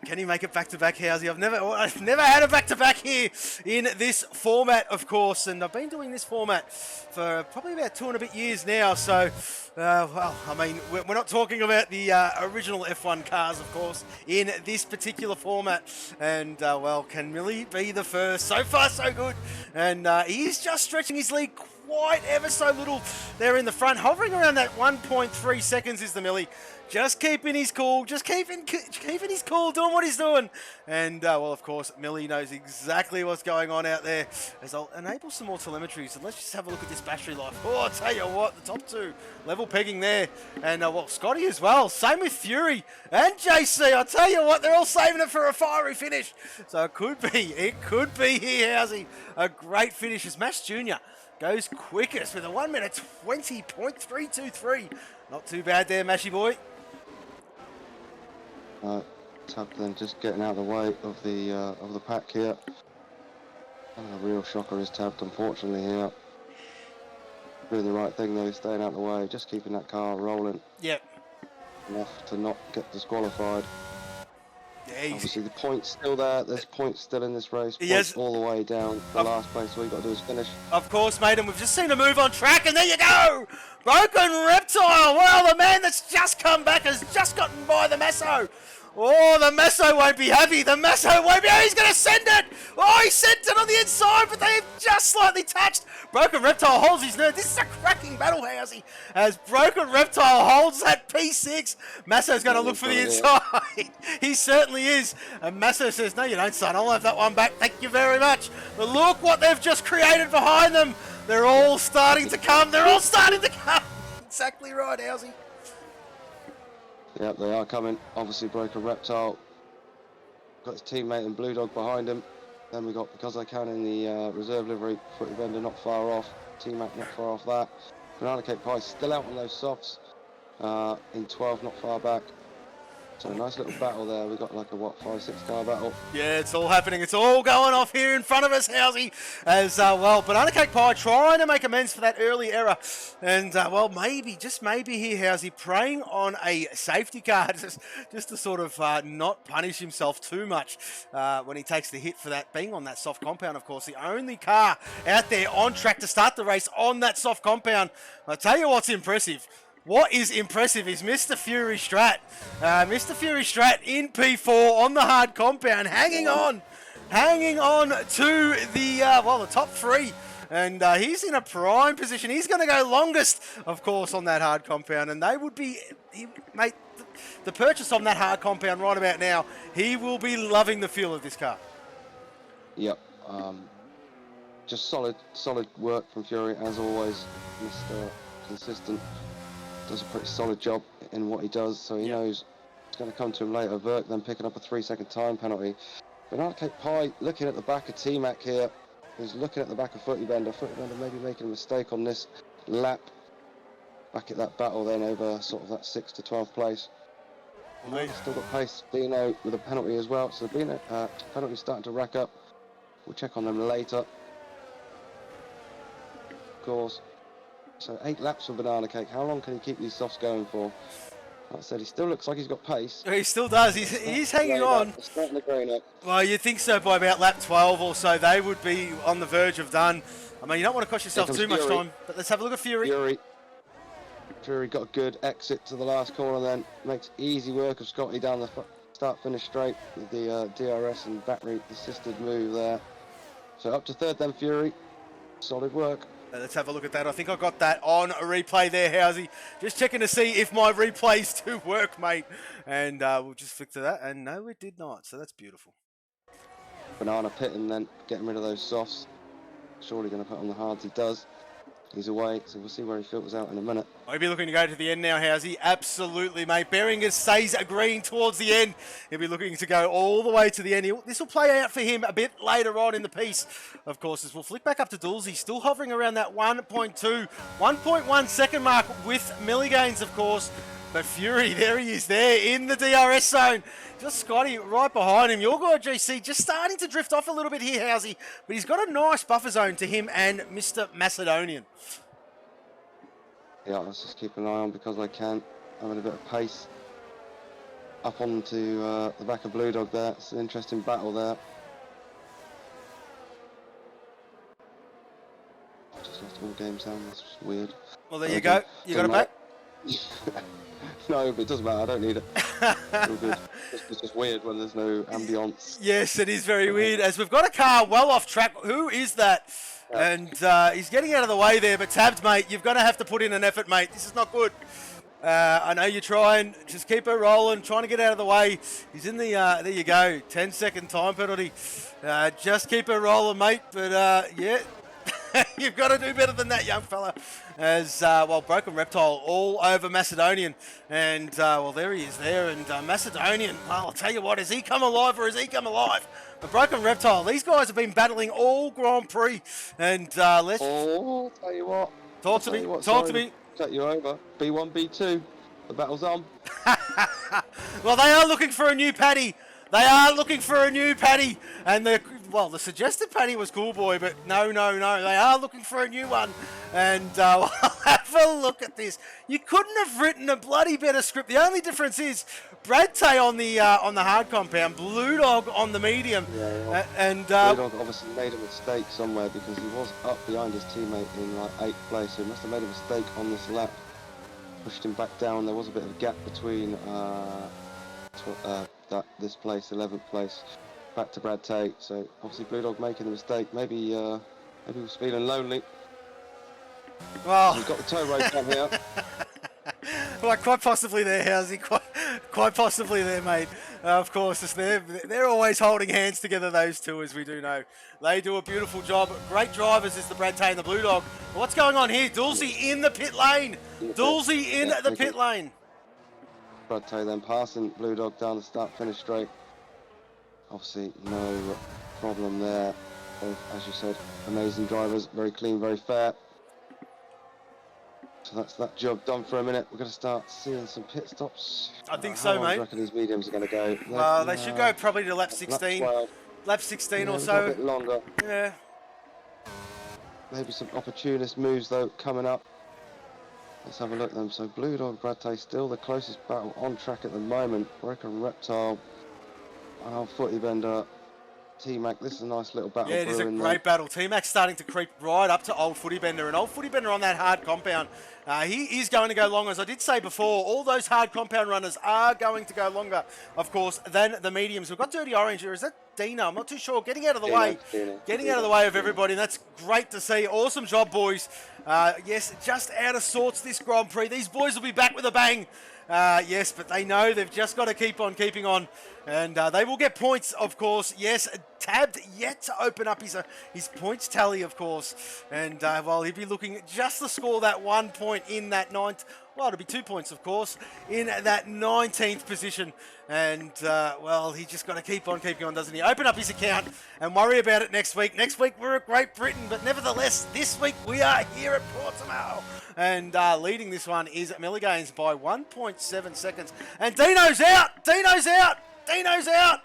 Can he make it back-to-back, Housey? I've never had a back-to-back here in this format, of course. And I've been doing this format for probably about 2 and a bit years now. So, well, I mean, we're not talking about the original F1 cars, of course, in this particular format. And, well, can Millie be the first? So far, so good. And he's just stretching his lead quite ever so little there in the front. Hovering around that 1.3 seconds is the Millie. Just keeping his cool, just keeping his cool, doing what he's doing. And, well, of course, Millie knows exactly what's going on out there. As I'll enable some more telemetry, so let's just have a look at this battery life. Oh, I'll tell you what, the top two, level pegging there. And, well, Scotty as well. Same with Fury and JC. I'll tell you what, they're all saving it for a fiery finish. So it could be here, Housey. A great finish as Mash Jr. goes quickest with a 1 minute 20.323. Not too bad there, Mashy boy. Tab then just getting out of the way of the pack here. And a real shocker is Tabbed, unfortunately, here. Doing the right thing though, staying out of the way, just keeping that car rolling. Yep. Enough to not get disqualified. Yeah, obviously the point's still there, there's points still in this race, points yes. all the way down to the last place, all you've got to do is finish. Of course, mate, and we've just seen a move on track, and there you go! Broken Reptile! Well, the man that's just come back has just gotten by the Masso. Oh, the Masso won't be happy. The Masso won't be happy. He's going to send it. Oh, he sent it on the inside, but they've just slightly touched. Broken Reptile holds his nerve. This is a cracking battle, Housey. As Broken Reptile holds that P6, Masso's going to look for the inside. He certainly is. And Masso says, no, you don't, son. I'll have that one back. Thank you very much. But look what they've just created behind them. They're all starting to come. They're all starting to come. Exactly right, Housey. Yep, they are coming. Obviously, Broken Reptile got his teammate and Blue Dog behind him. Then we got Because I Can in the reserve livery. Footy Bender not far off. Teammate not far off that. Banana Cake Pie still out on those softs. In 12, not far back. So a nice little battle there. We got like a, what, 5-6 car battle. Yeah, it's all happening. It's all going off here in front of us, Housey. As, well, Banana Cake Pie trying to make amends for that early error. And, well, maybe, just maybe here, Housey, preying on a safety car just to sort of not punish himself too much when he takes the hit for that, being on that soft compound, of course. The only car out there on track to start the race on that soft compound. I'll tell you what's impressive. What is impressive is Mr. Fury Strat. Mr. Fury Strat in P4 on the hard compound, hanging on to the, well, the top three. And he's in a prime position. He's going to go longest, of course, on that hard compound. And they would be, mate, the purchase on that hard compound right about now, he will be loving the feel of this car. Yep. Just solid work from Fury, as always. Mr. Consistent. Does a pretty solid job in what he does, so he knows it's going to come to him later. Verk then picking up a 3-second time penalty. Banana Cake Pie looking at the back of T-Mac here. He's looking at the back of Footy Bender. Footy Bender maybe making a mistake on this lap. Back at that battle then over sort of that 6 to 12th place. Still got pace. Dino with a penalty as well, so Dino penalty starting to rack up. We'll check on them later. Of course. So 8 laps for Banana Cake. How long can he keep these softs going for? Like I said, he still looks like he's got pace. He still does. He's hanging on. It's starting to grain up. Well, you'd think so by about lap 12 or so. They would be on the verge of done. I mean, you don't want to cost yourself too much time. But let's have a look at Fury. Fury got a good exit to the last corner, then makes easy work of Scotty down the start-finish straight with the DRS and battery assisted move there. So up to third then, Fury. Solid work. Let's have a look at that. I think I got that on a replay there, Housey. Just checking to see if my replays do work, mate. And we'll just flick to that. And no, it did not. So that's beautiful. Banana pitting then, getting rid of those softs. Surely going to put on the hards. He does. He's away, so we'll see where he filters out in a minute. I'll be looking to go to the end now, Housey. Absolutely, mate. Beringer stays agreeing towards the end. He'll be looking to go all the way to the end. This will play out for him a bit later on in the piece, of course, as we'll flick back up to Dulzy. Still hovering around that 1.2, 1.1 second mark with milligains, of course. But Fury, there he is there in the DRS zone. Just Scotty right behind him. Your guy GC just starting to drift off a little bit here, Housey. But he's got a nice buffer zone to him and Mr. Macedonian. Yeah, let's just keep an eye on because I can. Having a bit of pace. Up onto the back of Blue Dog there. It's an interesting battle there. I just lost all game sound. That's just weird. Well, there you go. You got it back? No, but it doesn't matter. I don't need it. It's all good. It's just weird when there's no ambience. Yes, it is very weird. As we've got a car well off track. Who is that? Yeah. And he's getting out of the way there. But Tabs, mate, you're going to have to put in an effort, mate. This is not good. I know you're trying. Just keep her rolling. Trying to get out of the way. He's in the... there you go. 10-second time penalty. Just keep her rolling, mate. But, yeah... You've got to do better than that, young fella. As, well, Broken Reptile all over Macedonian. And, well, there he is there. And Macedonian, well, I'll tell you what, has he come alive or has he come alive? The Broken Reptile, these guys have been battling all Grand Prix. And let's... Oh, I'll tell you what. Talk to me. Talk to me. Cut you over. B1, B2. The battle's on. Well, they are looking for a new paddy. They are looking for a new paddy. And the suggested paddy was Cool Boy, but no. They are looking for a new one. And we'll have a look at this. You couldn't have written a bloody better script. The only difference is Brad Tay on the hard compound, Blue Dog on the medium. Yeah. And Blue Dog obviously made a mistake somewhere because he was up behind his teammate in like 8th place. So he must have made a mistake on this lap. Pushed him back down. There was a bit of a gap between this place, 11th place, back to Brad Tate. So obviously Blue Dog making the mistake. Maybe he was feeling lonely. Well, he's got the tow rope down here. Well, quite possibly there, Housey. Quite possibly there, mate. Of course, they're always holding hands together, those two, as we do know. They do a beautiful job. Great drivers is the Brad Tay and the Blue Dog. But what's going on here? Dulzy in the pit lane. Dulzy in the pit lane. Brad Tay then passing Blue Dog down the start-finish straight. Obviously, no problem there. Both, as you said, amazing drivers, very clean, very fair. So that's that job done for a minute. We're going to start seeing some pit stops. I think so, mate. I reckon these mediums are going to go. Well, they should go probably to lap 16. Lap 16 or so. A bit longer. Yeah. Maybe some opportunist moves, though, coming up. Let's have a look at them. So Blue Dog, Brad Tay still the closest battle on track at the moment. Broken Reptile, Footy Bender, T-Mac. This is a nice little battle. Yeah, it is a great battle. T-Mac's starting to creep right up to Old Footy Bender. And Old Footy Bender on that hard compound, he is going to go long. As I did say before, all those hard compound runners are going to go longer, of course, than the mediums. We've got Dirty Orange here. Is that Dina? I'm not too sure. Getting out of the way. Getting out of the way of everybody. And that's great to see. Awesome job, boys. Yes, just out of sorts this Grand Prix. These boys will be back with a bang. Yes, but they know they've just got to keep on keeping on. And they will get points, of course. Yes, Tabbed yet to open up his points tally, of course. And, well, he'll be looking just to score that 1 point in that ninth. Well, it'll be 2 points, of course, in that 19th position. And, well, he just got to keep on keeping on, doesn't he? Open up his account and worry about it next week. Next week, we're at Great Britain. But nevertheless, this week, we are here at Portugal. And leading this one is Milligains by 1.7 seconds. And Dino's out! Dino's out! Dino's out!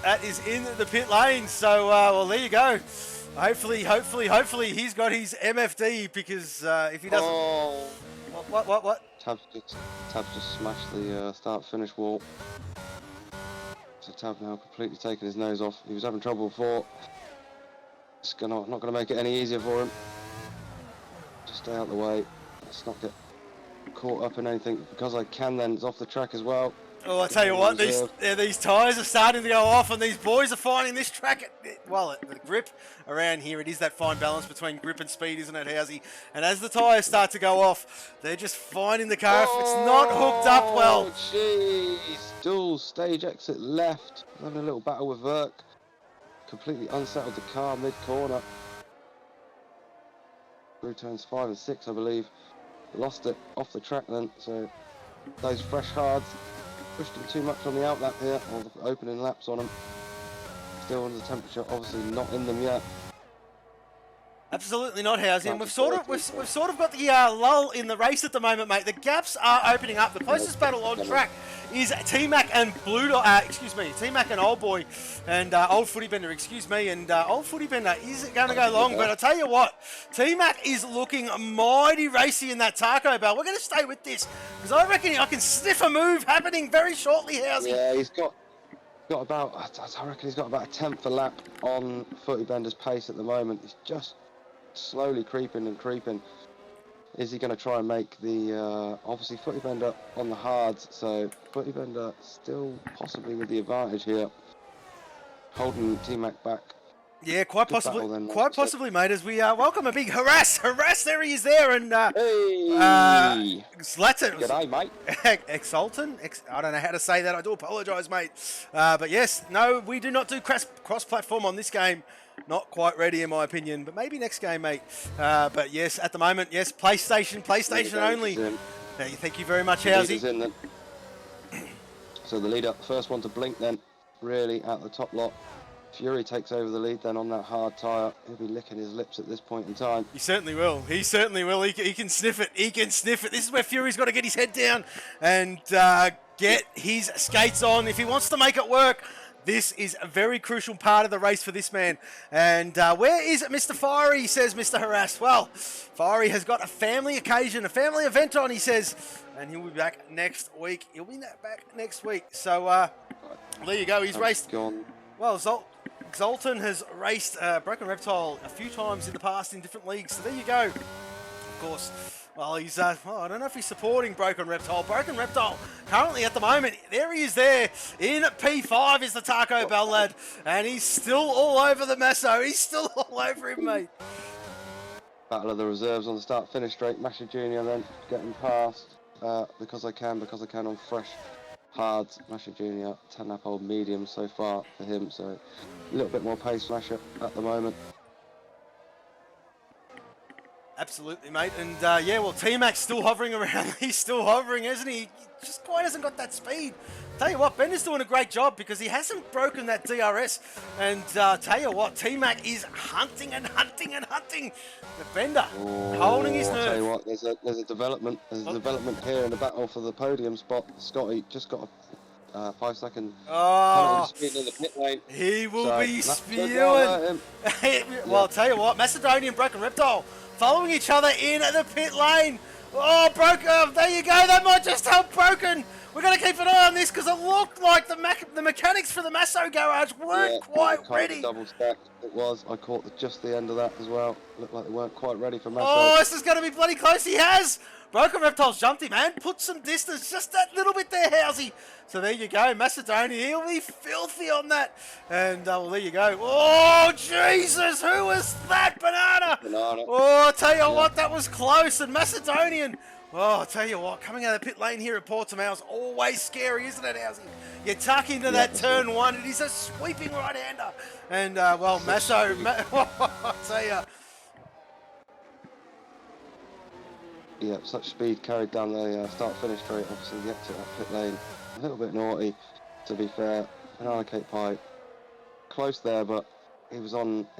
That is in the pit lane. So, well, there you go. Hopefully, he's got his MFD because if he doesn't... Oh. What? Tab's just smashed the start-finish wall. So Tab now completely taking his nose off. He was having trouble before. It's not going to make it any easier for him. Just stay out of the way. Let's not get caught up in anything. Because I can, then it's off the track as well. Oh, I tell you what, these tyres are starting to go off, and these boys are finding this track. Well, the grip around here, it is that fine balance between grip and speed, isn't it, Housey? And as the tyres start to go off, they're just finding the car. If it's not hooked up well. Jeez. Dual stage exit left. Having a little battle with Verk. Completely unsettled the car mid-corner. Through turns 5 and 6, I believe. Lost it off the track then, so those fresh hards pushed him too much on the outlap here, or the opening laps on him. Still under the temperature, obviously not in them yet. Absolutely not, Housey. And we've sort of got the lull in the race at the moment, mate. The gaps are opening up. The closest battle on track is T-Mac and T-Mac and Old Boy and Old Footy Bender, and Old Footy Bender is going to go long. But I tell you what, T-Mac is looking mighty racy in that taco bell. We're going to stay with this because I reckon I can sniff a move happening very shortly, Housey. Yeah, he's got about, I reckon he's got about a tenth a lap on Footy Bender's pace at the moment. He's just slowly creeping and creeping. Is he going to try and make the obviously Footy Bender on the hards, so Footy Bender still possibly with the advantage here, holding T-Mac back. Yeah, quite possibly, mate, as we welcome a big harass, there he is there, and hey! Zlatan. G'day, mate. Exultant? I don't know how to say that, I do apologise, mate. But yes, no, we do not do cross-platform on this game. Not quite ready, in my opinion, but maybe next game, mate. But yes, at the moment, yes, PlayStation only. Thank you very much, Housey. So the leader, first one to blink then, really at the top lot. Fury takes over the lead then on that hard tyre. He'll be licking his lips at this point in time. He certainly will. He can sniff it. This is where Fury's got to get his head down and get his skates on if he wants to make it work. This is a very crucial part of the race for this man. And where is Mr. Fiery, says Mr. Harass. Well, Fiery has got a family occasion, a family event on, he says. And he'll be back next week. So there you go. He's raced. Gone. Well, Zoltan has raced Broken Reptile a few times in the past in different leagues. So there you go. Of course. Well, he's, I don't know if he's supporting Broken Reptile. Broken Reptile, currently at the moment, there he is there. In P5 is the Taco Bell lad. And he's still all over the Meso. He's still all over him, mate. Battle of the reserves on the start-finish straight. Masher Jr. then getting past. Because I can on fresh hards. Masher Jr. 10-lap old medium so far for him. So a little bit more pace Masher at the moment. Absolutely, mate. And yeah, well, T-Mac's still hovering around. He's still hovering, isn't he? He just quite hasn't got that speed. Tell you what, Bender's doing a great job because he hasn't broken that DRS. And tell you what, T-Mac is hunting. The Bender holding his nerve. Tell you what, there's a development. There's a development here in the battle for the podium spot. Scotty just got a 5-second speed in the pit lane. He will be spewing. Well, I'll tell you what, Macedonian Broken Reptile following each other in the pit lane. Oh, Broken, there you go. That might just help Broken. We're going to keep an eye on this because it looked like the mechanics for the Masso garage weren't quite ready. Double stacked. It was. I caught just the end of that as well. Looked like they weren't quite ready for Masso. Oh, this is going to be bloody close. He has. Broken Reptile's jumped him, man. Put some distance. Just that little bit there, Housey. So there you go. Macedonia, he'll be filthy on that. And, well, there you go. Oh, Jesus. Who was that? Banana. Oh, I'll tell you what, that was close. And Macedonian. Oh, I'll tell you what, coming out of the pit lane here at Portimao is always scary, isn't it, Housey? You tuck into that turn one. It is a sweeping right-hander. And, well, Masso, I'll tell you. Yeah, such speed carried down the start-finish straight. Obviously, the exit that pit lane. A little bit naughty, to be fair. Banana Cake Pie, close there, but he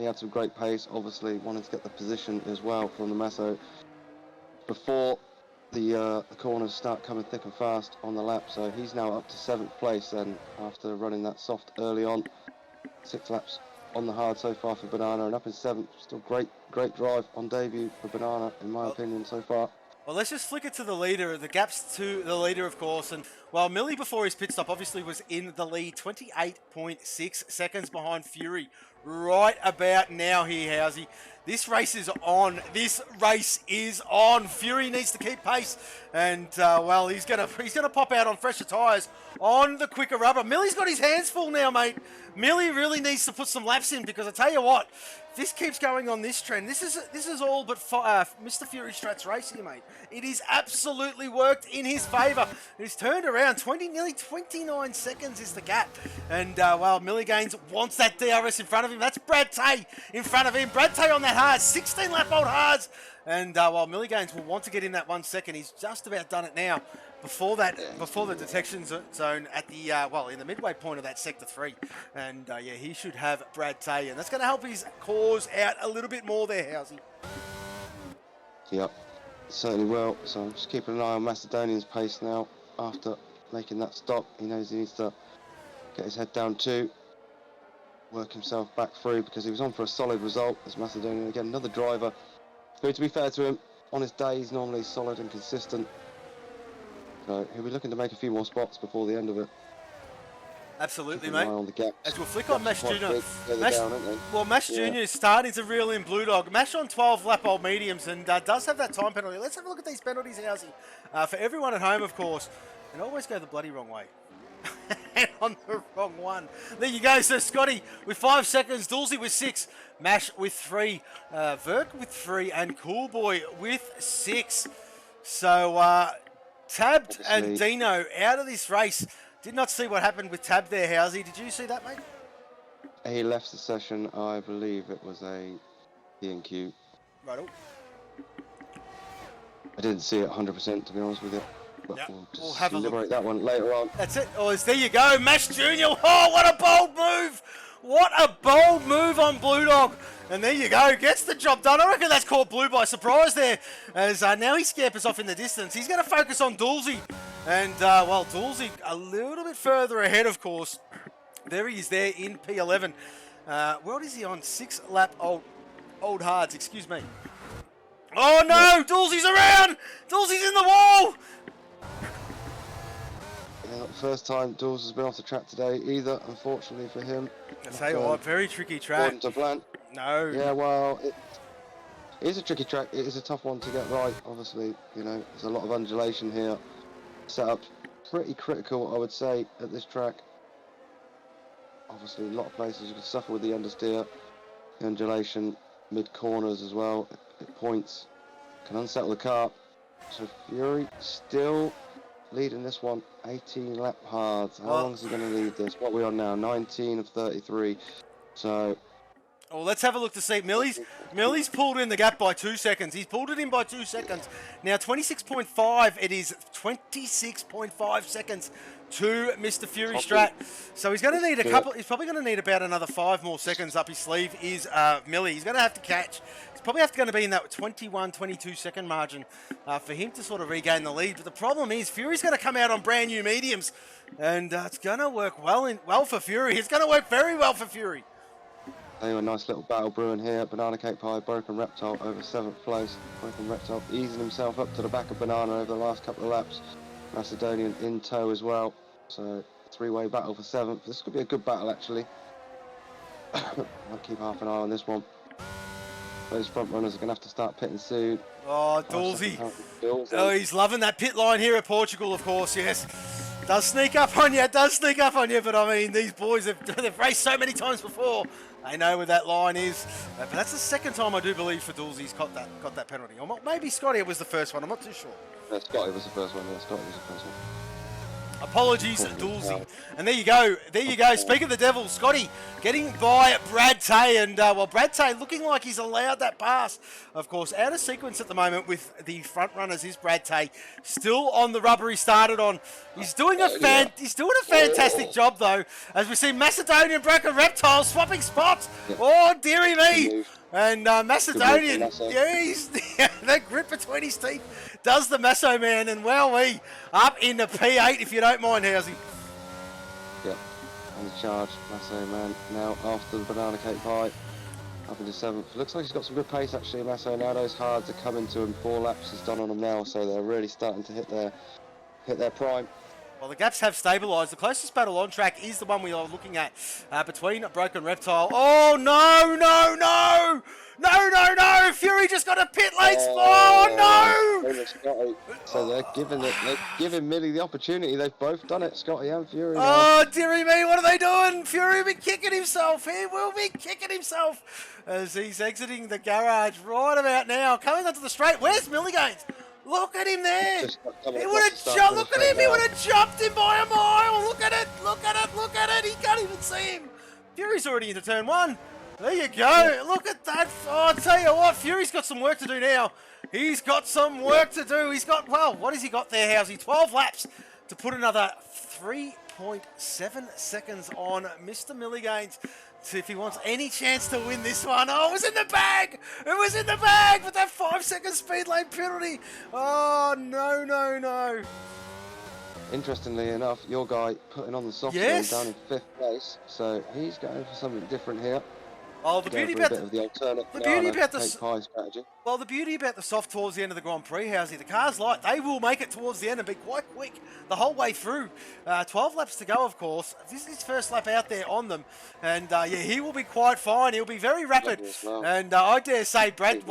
had some great pace. Obviously, wanted to get the position as well from the Masso before the corners start coming thick and fast on the lap. So he's now up to 7th place then after running that soft early on. 6 laps on the hard so far for Banana, and up in 7th. Still great drive on debut for Banana, in my opinion, so far. Well, let's just flick it to the leader. The gap's to the leader, of course. And while Millie, before his pit stop, obviously was in the lead, 28.6 seconds behind Fury. Right about now here, Housey. This race is on. This race is on. Fury needs to keep pace, and well, he's gonna pop out on fresher tyres on the quicker rubber. Millie's got his hands full now, mate. Millie really needs to put some laps in, because I tell you what, if this keeps going on this trend, this is all but Mr. Fury Strat's race here, mate. It is absolutely worked in his favour. He's turned around. Nearly 29 seconds is the gap, and well, Millie Gaines wants that DRS in front of him. That's Brad Tay in front of him. Brad Tay on that hard, 16 lap old hards. And while Millie Gaines will want to get in that 1 second, he's just about done it now. Before the detection zone at the well, in the midway point of that sector 3, and yeah, he should have Brad Tay, and that's going to help his cause out a little bit more there, Housey. Yep, certainly will. So I'm just keeping an eye on Macedonian's pace now. After making that stop, he knows he needs to get his head down too, work himself back through, because he was on for a solid result. As Macedonian again, another driver. But to be fair to him, on his day he's normally solid and consistent. So he'll be looking to make a few more spots before the end of it. Absolutely, mate. On the gap. As we'll flick on Mash Jr. Mash Yeah. Jr. is starting to reel in Blue Dog. Mash on 12 lap old mediums, and does have that time penalty. Let's have a look at these penalties, Housey. For everyone at home, of course. And always go the bloody wrong way. And on the wrong one. There you go. So Scotty with 5 seconds, Dulcie with 6, Mash with 3, Verk with 3, and Cool Boy with 6. So Tabbed and Dino out of this race. Did not see what happened with Tab there, Housey. Did you see that, mate? He left the session, I believe it was a P&Q. Right. I didn't see it 100%, to be honest with you. But Yep. we'll have a liberate look. that one later on. That's it. Oh, there you go. Mash Jr. Oh, what a bold move. What a bold move on Blue Dog. And there you go. Gets the job done. I reckon that's caught Blue by surprise there. As now he scampers off in the distance. He's going to focus on Dulcie. And, well, Dulcie a little bit further ahead, of course. There he is there in P11. What is he on? 6 lap old hards. Excuse me. Oh, no. Dulcie's around. Dulcie's in the wall. Yeah, not the first time Dawes has been off the track today either, unfortunately for him. I tell you what, very tricky track. According to plan. No. Yeah, well, it is a tricky track. It is a tough one to get right, obviously. You know, there's a lot of undulation here. Setup's pretty critical, I would say, at this track. Obviously, a lot of places you can suffer with the understeer, the undulation, mid-corners as well, at points. Can unsettle the car. So Fury still leading this one, 18 lap hards. How long is he going to lead this? What are we on now? 19 of 33. So... well, let's have a look to see. Millie's pulled in the gap by 2 seconds. He's pulled it in by 2 seconds. Now 26.5. It is 26.5 seconds to Mr. Fury Strat. So he's going to need a couple. He's probably going to need about another 5 more seconds up his sleeve. Is Millie? He's going to have to catch. He's probably going to be in that 21, 22 second margin for him to sort of regain the lead. But the problem is Fury's going to come out on brand new mediums, and it's going to work well for Fury. It's going to work very well for Fury. Anyway, nice little battle brewing here. Banana Cake Pie, Broken Reptile over 7th place. Broken Reptile easing himself up to the back of Banana over the last couple of laps. Macedonian in tow as well. So, 3-way battle for 7th. This could be a good battle, actually. I'll keep half an eye on this one. Those front runners are going to have to start pitting soon. Oh, Dulcie. Oh, he's loving that pit line here at Portugal, of course, yes. Does sneak up on you, but I mean, these boys, they've raced so many times before. They know where that line is. But that's the second time, I do believe, for Dulcie's got that penalty. Or maybe Scotty was the first one, I'm not too sure. Yeah, Scotty was the first one, Scotty was the first one. Apologies, Dulcie. And there you go. Speak of the devil, Scotty getting by Brad Tay. And, well, Brad Tay looking like he's allowed that pass. Of course, out of sequence at the moment with the front runners is Brad Tay. Still on the rubber he started on. He's doing a fantastic job, though, as we see Macedonian Broken Reptile swapping spots. Yep. Oh, dearie me. And Macedonian, that grit between his teeth does the Masso man, and wowee, up in the P8 if you don't mind, Housey. Yep, on the charge, Masso man now after the Banana Cake Pie, up into 7th. Looks like he's got some good pace actually, Masso. Now those hards are coming to him. 4 laps he's done on them now, so they're really starting to hit their prime. Well, the gaps have stabilised. The closest battle on track is the one we are looking at between Broken Reptile. Oh, no! got a pit lane spot. Oh, no! Scotty. So they're giving Millie the opportunity. They've both done it, Scotty and Fury. Oh, dearie me, what are they doing? Fury will be kicking himself. He will be kicking himself as he's exiting the garage right about now. Coming onto the straight. Where's Milligains? Look at him there. He would have jumped. Look at him. He would have jumped him by a mile. Look at it. Look at it. Look at it. He can't even see him. Fury's already into turn one. There you go. Look at that. Oh, I'll tell you what. Fury's got some work to do now. He's got some work to do. He's got, well, what has he got there, Housey? 12 laps to put another 3.7 seconds on Mr. Milligains if he wants any chance to win this one. Oh, it was in the bag. It was in the bag with that 5-second speed lane penalty. Oh, no, no, no. Interestingly enough, your guy putting on the soft down in 5th place, so he's going for something different here. Oh, the beauty about strategy. Well, the beauty about the soft towards the end of the Grand Prix, Housey, the car's light, they will make it towards the end and be quite quick the whole way through. 12 laps to go, of course. This is his first lap out there on them. And, yeah, he will be quite fine. He'll be very rapid. Well. And I dare say Brad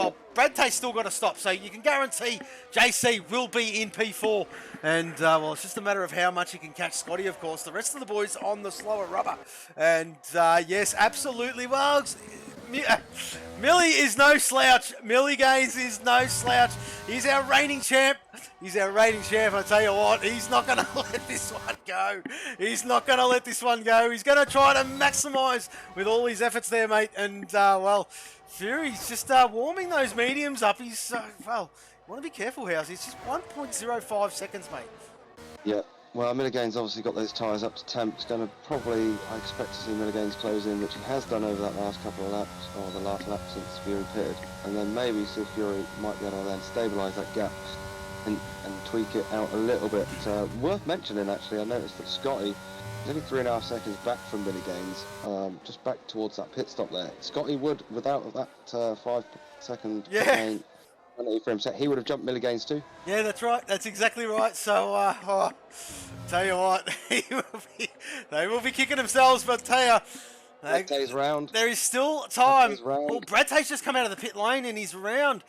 Tay's still got to stop. So you can guarantee JC will be in P4. And, well, it's just a matter of how much he can catch Scotty, of course. The rest of the boys on the slower rubber. And, yes, absolutely. Well, Millie is no slouch. Milligains is no slouch. He's our reigning champ. He's our reigning champ. I tell you what, he's not going to let this one go. He's not going to let this one go. He's going to try to maximise with all his efforts there, mate. And, well, Fury's just warming those mediums up. He's, well, you want to be careful, House. It's just 1.05 seconds, mate. Yeah. Well, Milligains obviously got those tyres up to temp. It's going to probably, I expect to see Milligains close in, which he has done over that last couple of laps, or the last lap since Fury pitted. And then maybe see if Fury might be able to then stabilise that gap and tweak it out a little bit. Worth mentioning, actually, I noticed that Scotty is only 3.5 seconds back from Milligains, just back towards that pit stop there. Scotty would, without that 5-second penalty for him set, he would have jumped Milligains too. Yeah, that's right. That's exactly right. So, tell you what, they will be kicking themselves, but tell you, Brad Tay's round. There is still time. Well, Brad Tay's just come out of the pit lane and he's round.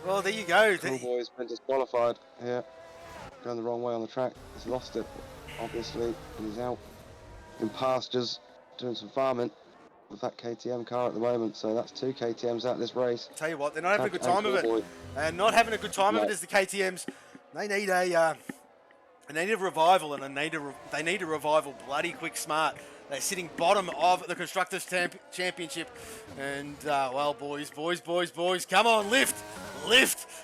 Well, there you go. Cool boy's been disqualified here. Going the wrong way on the track. He's lost it, obviously, and he's out in pastures doing some farming with that KTM car at the moment. So that's 2 KTMs out this race. Tell you what, they're not having a good time of it. And not having a good time of it is the KTMs. They need a revival, and they need a revival bloody quick smart. They're sitting bottom of the Constructors' Championship. And, well, boys, come on, lift.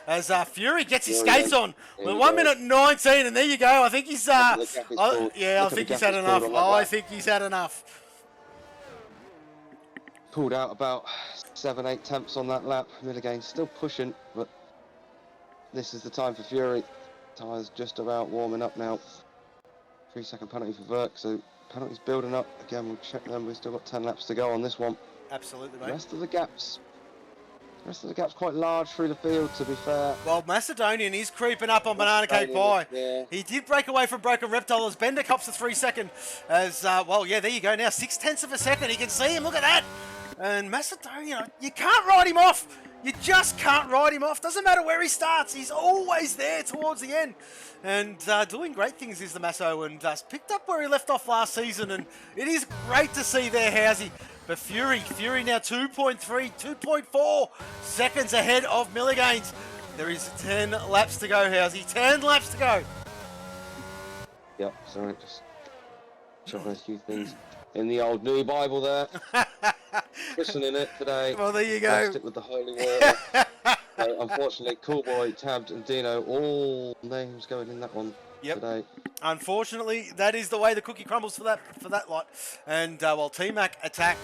As Fury gets his skates on. Well, 1 minute 19, and there you go. I think he's, I think he's had enough. I think he's had enough. Pulled out about 7-8 tenths on that lap. Milligains still pushing, but this is the time for Fury. Tyres just about warming up now. 3-second penalty for Verk, so penalties building up. Again, we'll check them. We've still got 10 laps to go on this one. Absolutely, mate. The rest of the gaps quite large through the field, to be fair. Well, Macedonian is creeping up on Banana Cake Pie. Yeah. He did break away from Broken Reptile as Bender cops the 3 second. As, well, yeah, there you go now. 0.6 of a second. He can see him. Look at that. And Macedonian, you can't write him off. You just can't write him off. Doesn't matter where he starts. He's always there towards the end. And doing great things is the Masso, and picked up where he left off last season. And it is great to see there, Housey. But Fury now 2.3, 2.4 seconds ahead of Milligains. There is 10 laps to go, Housey. 10 laps to go. Yep, sorry, just checking a few things in the old new Bible there. Christening it today. Well, there you go. Stick with the holy water. So, unfortunately, Cool Boy, Tabbed, and Dino, all names going in that one today. Unfortunately, that is the way the cookie crumbles for that lot. And while T-Mac attack,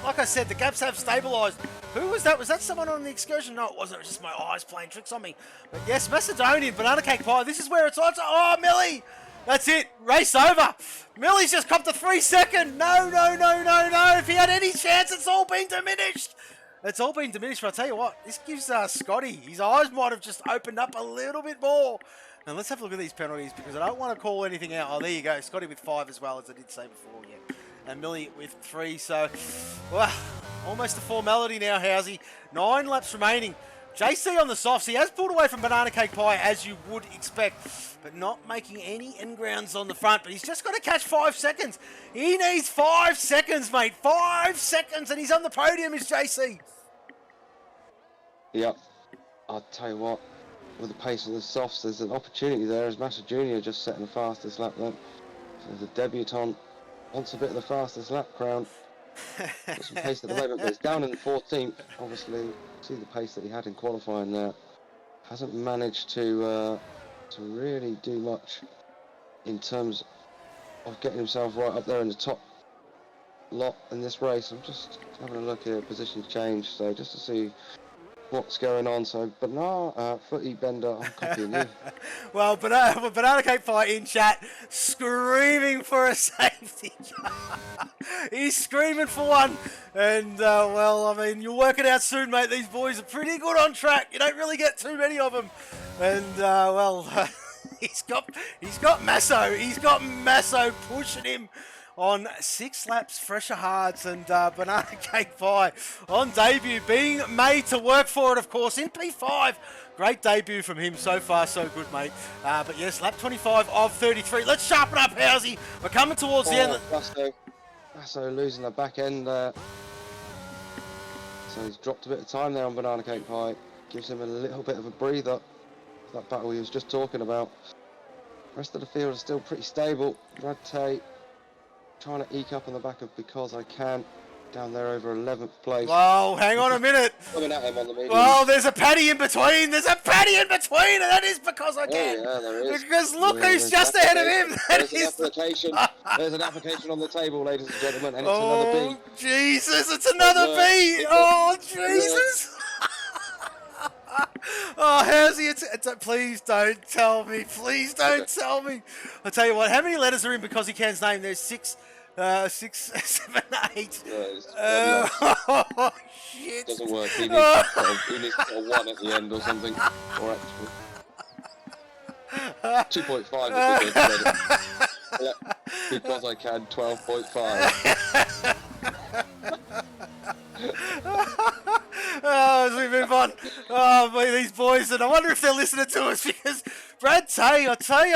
like I said, the gaps have stabilised. Who was that? Was that someone on the excursion? No, it wasn't. It was just my eyes playing tricks on me. But yes, Macedonian, Banana Cake Pie. This is where it's on. Oh, Millie! That's it. Race over. Millie's just copped a 3 second. No. If he had any chance, it's all been diminished. It's all been diminished, but I'll tell you what, this gives Scotty, his eyes might have just opened up a little bit more. Now let's have a look at these penalties, because I don't want to call anything out. Oh, there you go. Scotty with 5 as well, as I did say before, yeah. And Millie with 3, so, well, almost a formality now, Housey. 9 laps remaining JC on the softs. He has pulled away from Banana Cake Pie, as you would expect, but not making any end grounds on the front. But he's just got to catch 5 seconds. He needs 5 seconds, mate. 5 seconds, and he's on the podium, is JC. Yep. I'll tell you what, with the pace of the softs, there's an opportunity there as Massa Jr. just setting the fastest lap then. So the debutant wants a bit of the fastest lap crown. Got some pace at the moment, but it's down in the 14th. Obviously, see the pace that he had in qualifying there. Hasn't managed to really do much in terms of getting himself right up there in the top lot in this race. I'm just having a look here, positions changed, so just to see what's going on. So Footy Bender, I'm copying you. Well, Banana Cake Pie in chat, screaming for a safety car. He's screaming for one. And, well, I mean, you'll work it out soon, mate. These boys are pretty good on track. You don't really get too many of them. And, well, he's got Masso. He's got Masso pushing him on 6 laps, fresher hearts, and Banana Cake Pie on debut, being made to work for it, of course, in P5. Great debut from him. So far, so good, mate. But yes, lap 25 of 33. Let's sharpen up, Housey. We're coming towards the end. Masso losing the back end there. So he's dropped a bit of time there on Banana Cake Pie. Gives him a little bit of a breather. That battle he was just talking about. Rest of the field is still pretty stable. Brad Tay trying to eke up on the back of Because I Can, down there over 11th place. Whoa, hang on a minute. Coming at him on the medium. Well, there's a paddy in between. There's a paddy in between, and that is Because I Can. Yeah, there is. Because look who's just ahead of him. There's an application on the table, ladies and gentlemen, and it's another B. Jesus, it's another B. Oh, Jesus. Oh, Housey, please don't tell me. Please don't tell me. I'll tell you what, how many letters are in Because He Can's name? There's 6, 7, 8. Oh, shit. Doesn't work. He needs to put a 1 at the end or something. Or actually 2.5. Because I Can, 12.5. Oh, as we move on. Oh, boy, these boys, and I wonder if they're listening to us, because Brad Tay, I tell you,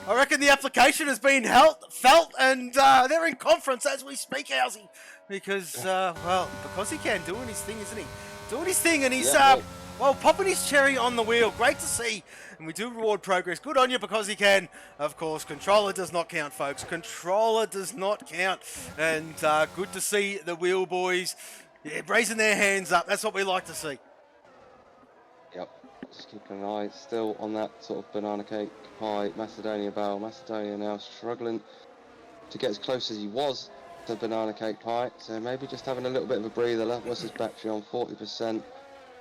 I reckon the application has been felt, and they're in conference as we speak, Housey, because, well, Because He Can, doing his thing, isn't he? Doing his thing, and he's, well, popping his cherry on the wheel. Great to see, and we do reward progress. Good on you, Because He Can. Of course, controller does not count, folks. Controller does not count, and good to see the wheel boys raising their hands up. That's what we like to see. Yep. Just keeping an eye still on that sort of Banana Cake Pie Macedonia battle. Macedonia now struggling to get as close as he was to Banana Cake Pie. So maybe just having a little bit of a breather. What's his battery on? 40%.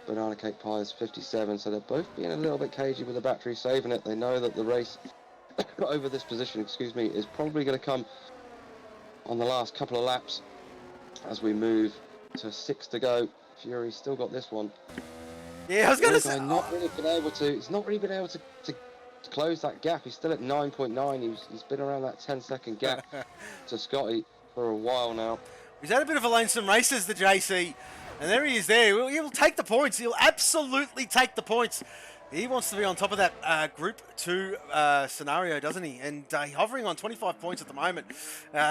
Banana Cake Pie is 57. So they're both being a little bit cagey with the battery, saving it. They know that the race over this position, is probably going to come on the last couple of laps as we move to 6 to go. Fury's still got this one. Yeah, I was going to say. He's not really been able to close that gap. He's still at 9.9. He's been around that 10-second gap to Scotty for a while now. He's had a bit of a lonesome races, the JC, and there he is there. He'll take the points. He'll absolutely take the points. He wants to be on top of that Group 2 scenario, doesn't he? And he's hovering on 25 points at the moment.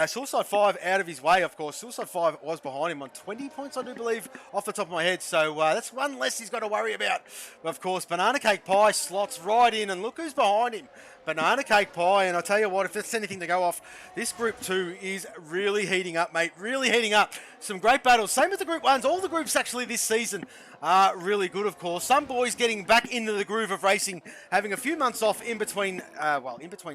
Suicide 5 out of his way, of course. Suicide 5 was behind him on 20 points, I do believe, off the top of my head. So that's one less he's got to worry about. But of course, Banana Cake Pie slots right in, and look who's behind him. Banana Cake Pie, and I tell you what, if there's anything to go off, this Group 2 is really heating up, mate. Really heating up. Some great battles. Same with the Group 1s. All the groups actually this season are really good, of course. Some boys getting back into the groove of racing, having a few months off in between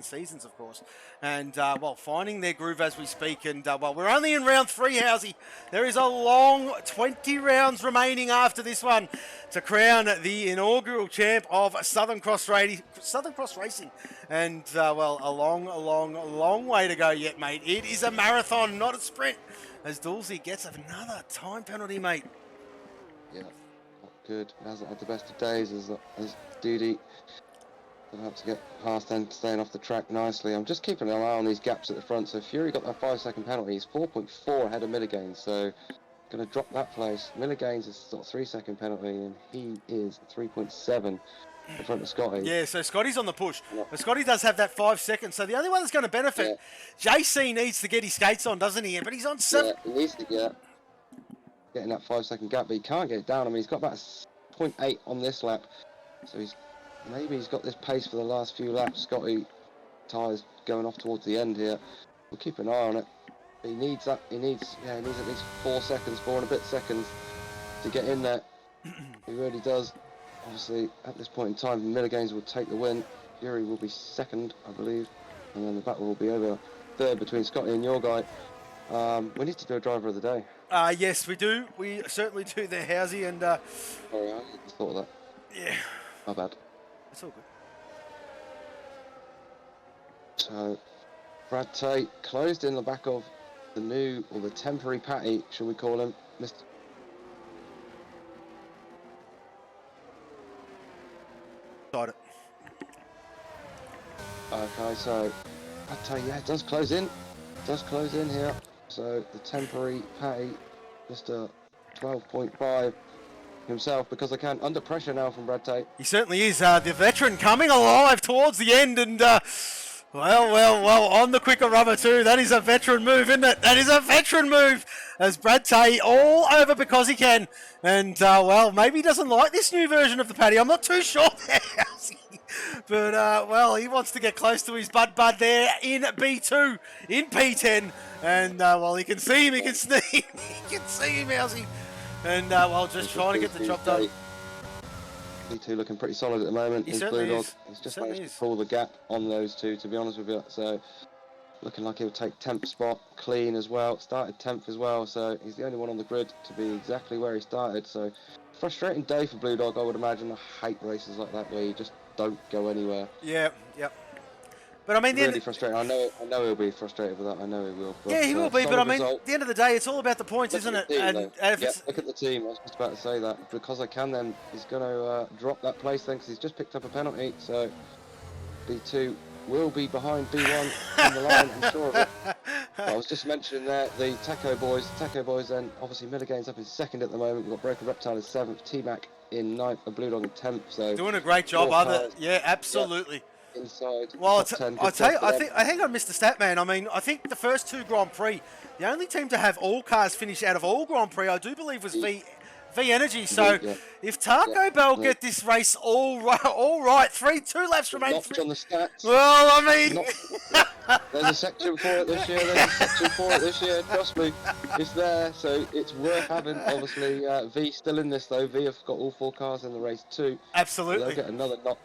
seasons, of course, and finding their groove as we speak. And we're only in round 3, Housey. There is a long 20 rounds remaining after this one to crown the inaugural champ of Southern Cross Racing. And a long way to go yet, mate. It is a marathon, not a sprint, as Dulcie gets another time penalty, mate. Yeah, not good. He hasn't had the best of days as Duty. Gonna have to get past and staying off the track nicely. I'm just keeping an eye on these gaps at the front. So Fury got that 5-second penalty. He's 4.4 ahead of Milligan. So going to drop that place. Miller Gaines has got a 3-second penalty, and he is 3.7 in front of Scotty. Yeah, so Scotty's on the push. But Scotty does have that 5 seconds. So the only one that's going to benefit, JC needs to get his skates on, doesn't he? But he's on 7. Yeah, he needs to getting that 5-second gap, but he can't get it down. I mean, he's got about 0.8 on this lap. So he's got this pace for the last few laps. Scotty tyres going off towards the end here. We'll keep an eye on it. He needs that. He needs at least 4 seconds, 4 and a bit seconds to get in there. He really does. Obviously, at this point in time, Miller Gaines will take the win. Fury will be second, I believe, and then the battle will be over third between Scotty and your guy. We need to do a driver of the day. Yes, we do. We certainly do there, Housey, and... Sorry, I just thought of that. Yeah. My bad. It's all good. So, Brad Tate closed in the back of the temporary Patty, shall we call him, Mr. Got it. Okay, so Brad Tate, it does close in. Here. So the temporary Patty, Mr. 12.5 himself, because I can, under pressure now from Brad Tate. He certainly is. The veteran coming alive towards the end, and well, on the quicker rubber too. That is a veteran move, isn't it? That is a veteran move. As Brad Tate all over because he can, and maybe he doesn't like this new version of the Paddy. I'm not too sure there, but he wants to get close to his bud there in B2, in P10, and he can see him, he can see him, he can see him, Housey, and just trying to get the job done. B2 looking pretty solid at the moment. He certainly is. He's just managed to pull the gap on those two, to be honest with you. So looking like he'll take 10th spot clean as well. Started 10th as well, so he's the only one on the grid to be exactly where he started. So frustrating day for Blue Dog, I would imagine. I hate races like that where you just don't go anywhere. Yeah. But I mean, really frustrating. I know he'll be frustrated with that. I know he will. But, yeah, he will be. But I mean, at the end of the day, it's all about the points, isn't it? Look at the team. I was just about to say that. Because I can, then he's going to drop that place then, because he's just picked up a penalty. So B2 will be behind B1 on the line. I'm sure of it. I was just mentioning there the Taco Boys. Then obviously Miller Gaines up in second at the moment. We've got Broken Reptile in 7th, T-Mac in 9th, and Blue Dog in 10th. So doing a great job, absolutely. Yeah. Inside. Well, I tell you, I think I missed the stat, man. I mean, I think the first 2 Grand Prix, the only team to have all cars finish out of all Grand Prix, I do believe, was V Energy. So if Taco Bell get this race all right, 2 laps remain. Notch on the stats. Well, I mean, there's a section for it this year. Trust me, it's there. So it's worth having. Obviously, V still in this though. V have got all 4 cars in the race too. Absolutely. They'll get another notch.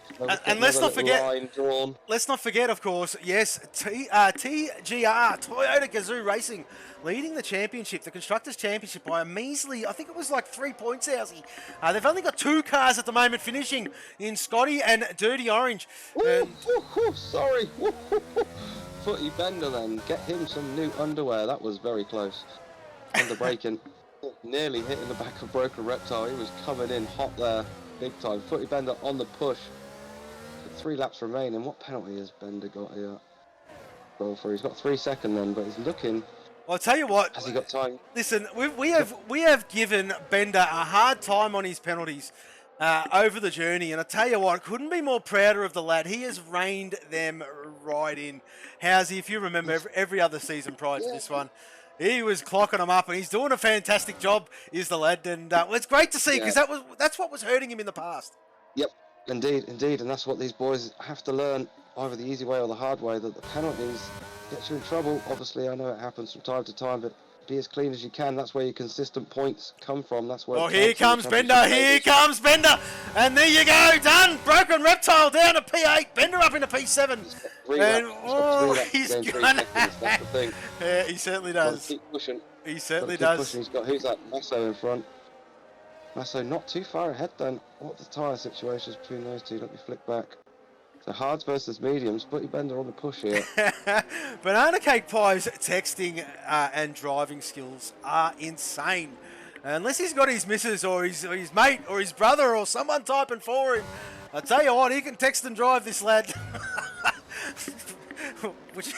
And let's not forget. Line drawn. Let's not forget, of course. Yes, TGR Toyota Gazoo Racing leading the championship, the Constructors' Championship, by a measly, I think it was like 3 points, Housey. They've only got 2 cars at the moment finishing in Scotty and Dirty Orange. Sorry. Footy Bender then. Get him some new underwear. That was very close. Under braking. Nearly hitting the back of Broken Reptile. He was coming in hot there. Big time. Footy Bender on the push. 3 laps remaining. What penalty has Bender got here? He's got 3 seconds then, but he's looking. Well, I'll tell you what. Has he got time? Listen, we have given Bender a hard time on his penalties over the journey, and I tell you what, couldn't be more prouder of the lad. He has reined them right in. Housey, if you remember every other season prior to this one, he was clocking them up, and he's doing a fantastic job, is the lad, and it's great to see, because that's what was hurting him in the past. Yep, indeed, and that's what these boys have to learn, either the easy way or the hard way, that the penalties get you in trouble. Obviously, I know it happens from time to time, but be as clean as you can. That's where your consistent points come from. That's where. Oh, here comes Bender. Here comes Bender. And there you go. Done. Broken Reptile down to P8. Bender up into P7. And he's gonna. That's the thing. Yeah, he certainly does. Keep pushing. He certainly does. Pushing. He's got, who's that? Masso in front. Masso not too far ahead then. What the tyre situations between those two? Let me flick back. So hards versus mediums, Footy Bender on the push here. Banana Cake Pie's texting and driving skills are insane. Unless he's got his missus or his mate or his brother or someone typing for him, I tell you what, he can text and drive, this lad. Which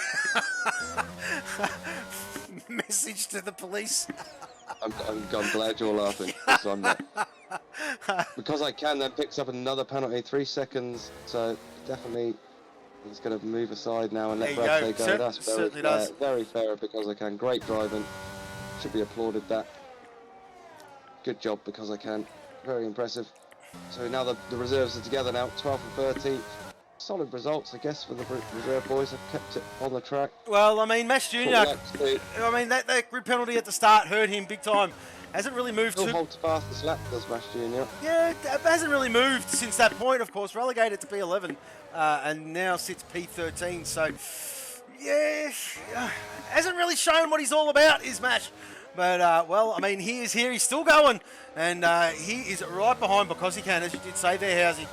message to the police. I'm glad you're laughing, because I'm not. Because I can, then picks up another penalty, 3 seconds. So definitely, he's going to move aside now and let Brad go. That's very fair, does. very fair. Because I can, great driving. Should be applauded that. Good job, because I can. Very impressive. So now the reserves are together now, 12th and 13th. Solid results, I guess, for the reserve boys. Have kept it on the track. Well, I mean, Mash Jr., I mean, that grid penalty at the start hurt him big time. Hasn't really moved Still holds fastest lap, does Mash Jr. Yeah, it hasn't really moved since that point, of course. Relegated to P11 and now sits P13. So, yeah, hasn't really shown what he's all about, is Mash. But, well, I mean, he is here. He's still going. And he is right behind, because he can, as you did say there, Housey.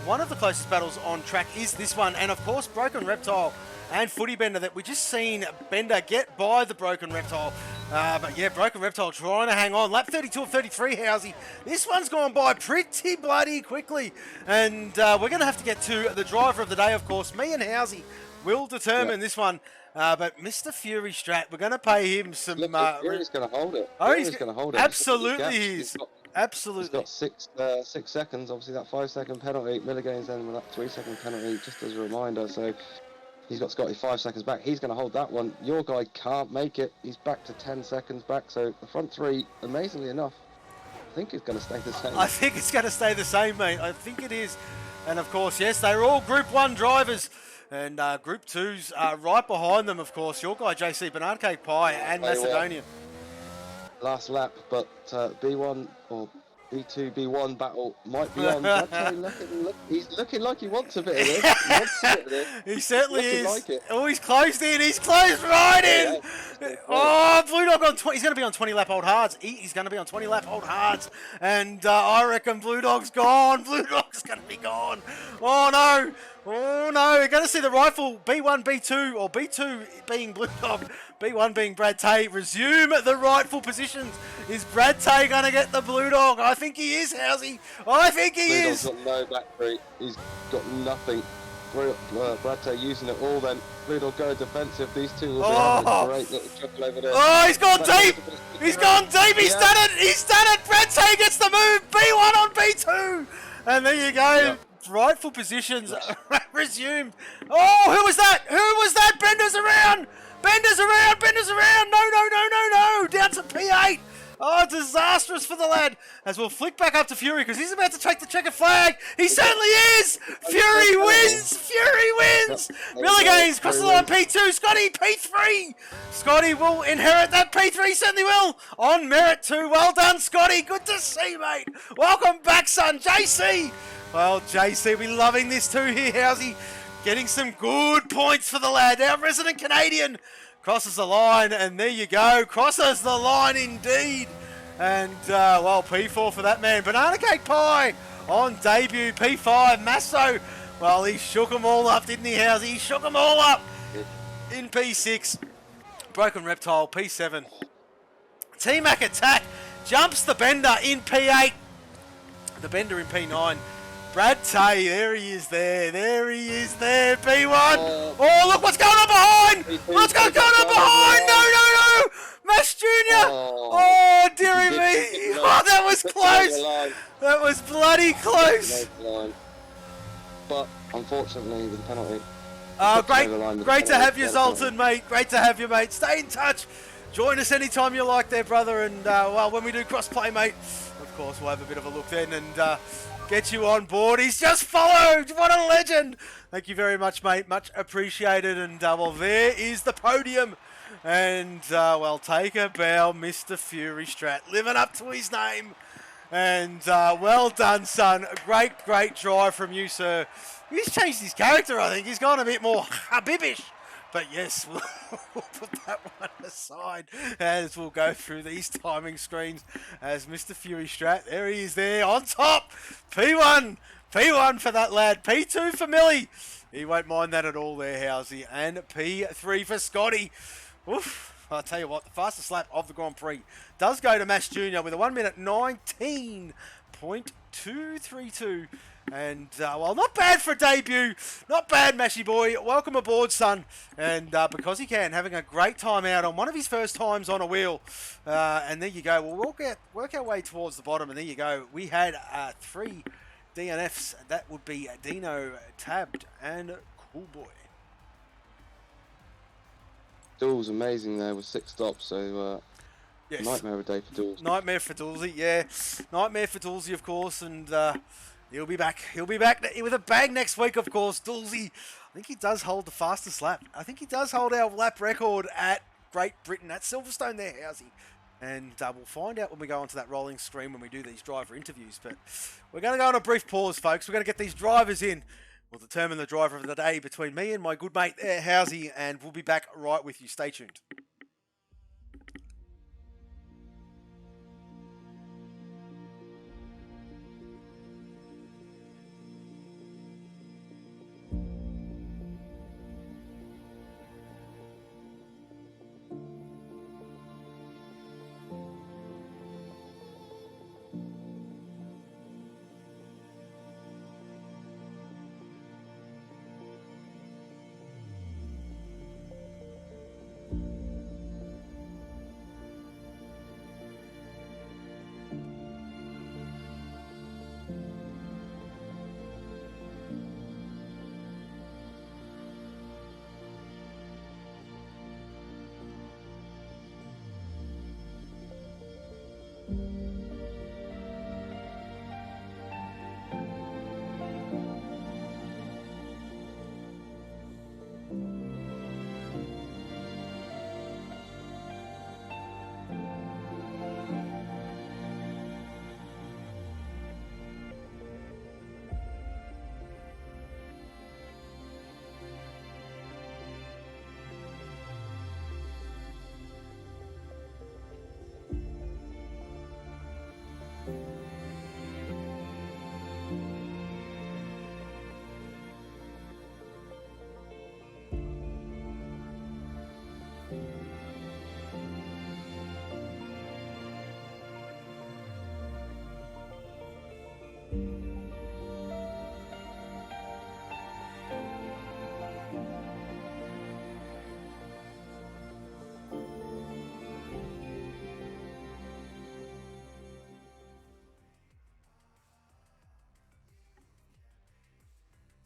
One of the closest battles on track is this one. And, of course, Broken Reptile and Footy Bender, that we just seen Bender get by the Broken Reptile. But, yeah, Broken Reptile trying to hang on. Lap 32 of 33, Housey. This one's gone by pretty bloody quickly. And we're going to have to get to the driver of the day, of course. Me and Housey will determine this one. But Mr. Fury Strat, we're going to pay him some... Fury's going to hold it. Oh, Fury's going to hold it. Absolutely he is. Absolutely. He's got 6 seconds. Obviously, that 5-second penalty. Milligan's then with that 3-second penalty, just as a reminder. So he's got Scotty 5 seconds back. He's going to hold that one. Your guy can't make it. He's back to 10 seconds back. So the front three, amazingly enough, I think it's going to stay the same. I think it's going to stay the same, mate. I think it is. And, of course, yes, they're all Group 1 drivers. And Group 2's right behind them, of course. Your guy, JC, Banana Cake Pie and Macedonian. Last lap, but B1 or B2, B1 battle might be on. He's looking like he wants a bit of this. He wants a bit of this. He certainly is. Like it. Oh, he's closed in. He's closed right in. Oh, Blue Dog on 20. He's going to be on 20 lap old hards. He's going to be on 20 lap old hards. And I reckon Blue Dog's gone. Blue Dog's going to be gone. Oh, no. Oh, no. We're going to see the rifle B1, B2, or B2 being Blue Dog, B1 being Brad Tay, resume the rightful positions. Is Brad Tay going to get the Blue Dog? I think he is, Housey. I think he is. Blue Dog's got no battery. He's got nothing. Brad Tay using it all then. Blue Dog going defensive. These two will be having a great little chuckle over there. Oh, he's gone deep. He's gone deep. He's done it. He's done it. Brad Tay gets the move. B1 on B2. And there you go. Yep. Rightful positions resumed. Oh, who was that? Who was that? Bender's around. Bender's around. Bender's around. No, no, no, no, no. Down to P8. Oh, disastrous for the lad. As we'll flick back up to Fury, because he's about to take the checkered flag. He certainly is. Fury wins. Fury wins. Milligains crosses the line P2. Scotty P3. Scotty will inherit that P3. Certainly will. On merit too. Well done, Scotty. Good to see, mate. Welcome back, son. JC. Well, JC, we're loving this too here, Housey. Getting some good points for the lad. Our resident Canadian crosses the line, and there you go. Crosses the line indeed. And, well, P4 for that man. Banana Cake Pie on debut. P5, Masso. Well, he shook them all up, didn't he, Housey? He shook them all up in P6. Broken Reptile, P7. T-Mac Attack jumps the Bender in P8. The Bender in P9. Brad Tay, there he is there. There he is there, P1. Oh, look what's going on behind. What's going on behind? No, no, no. Mash Jr. Oh, dearie me. Oh, that was close. That was bloody close. But, unfortunately, with the penalty. Great to have you, Zoltan, mate. Great to have you, mate. Stay in touch. Join us anytime you like there, brother. And, well, when we do cross-play, mate, of course, we'll have a bit of a look then and get you on board. He's just followed. What a legend. Thank you very much, mate. Much appreciated. And, well, there is the podium. And, well, take a bow, Mr. Fury Strat. Living up to his name. And, well done, son. A great, great drive from you, sir. He's changed his character, I think. He's gone a bit more Habibish. But yes, we'll put that one aside as we'll go through these timing screens as Mr. Fury Strat. There he is there on top. P1. P1 for that lad. P2 for Millie. He won't mind that at all there, Housey. And P3 for Scotty. Oof. I'll tell you what, the fastest lap of the Grand Prix does go to Mash Jr. with a 1 minute 19.9 .232. And, well, not bad for a debut. Not bad, Mashy boy. Welcome aboard, son. And because he can, having a great time out on one of his first times on a wheel. And there you go. We'll work our way towards the bottom. And there you go. We had 3 DNFs. That would be Dino, Tabbed, and Coolboy. Duel's amazing there with 6 stops, so Yes. nightmare of a day for Duels. Nightmare for Dulzy, yeah. Nightmare for Dulzy, of course, and he'll be back. He'll be back with a bag next week, of course. Dulzy, I think he does hold the fastest lap. I think he does hold our lap record at Great Britain, at Silverstone there, Housey. And we'll find out when we go onto that rolling screen when we do these driver interviews. But we're going to go on a brief pause, folks. We're going to get these drivers in. We'll determine the driver of the day between me and my good mate there, Housey, and we'll be back right with you. Stay tuned.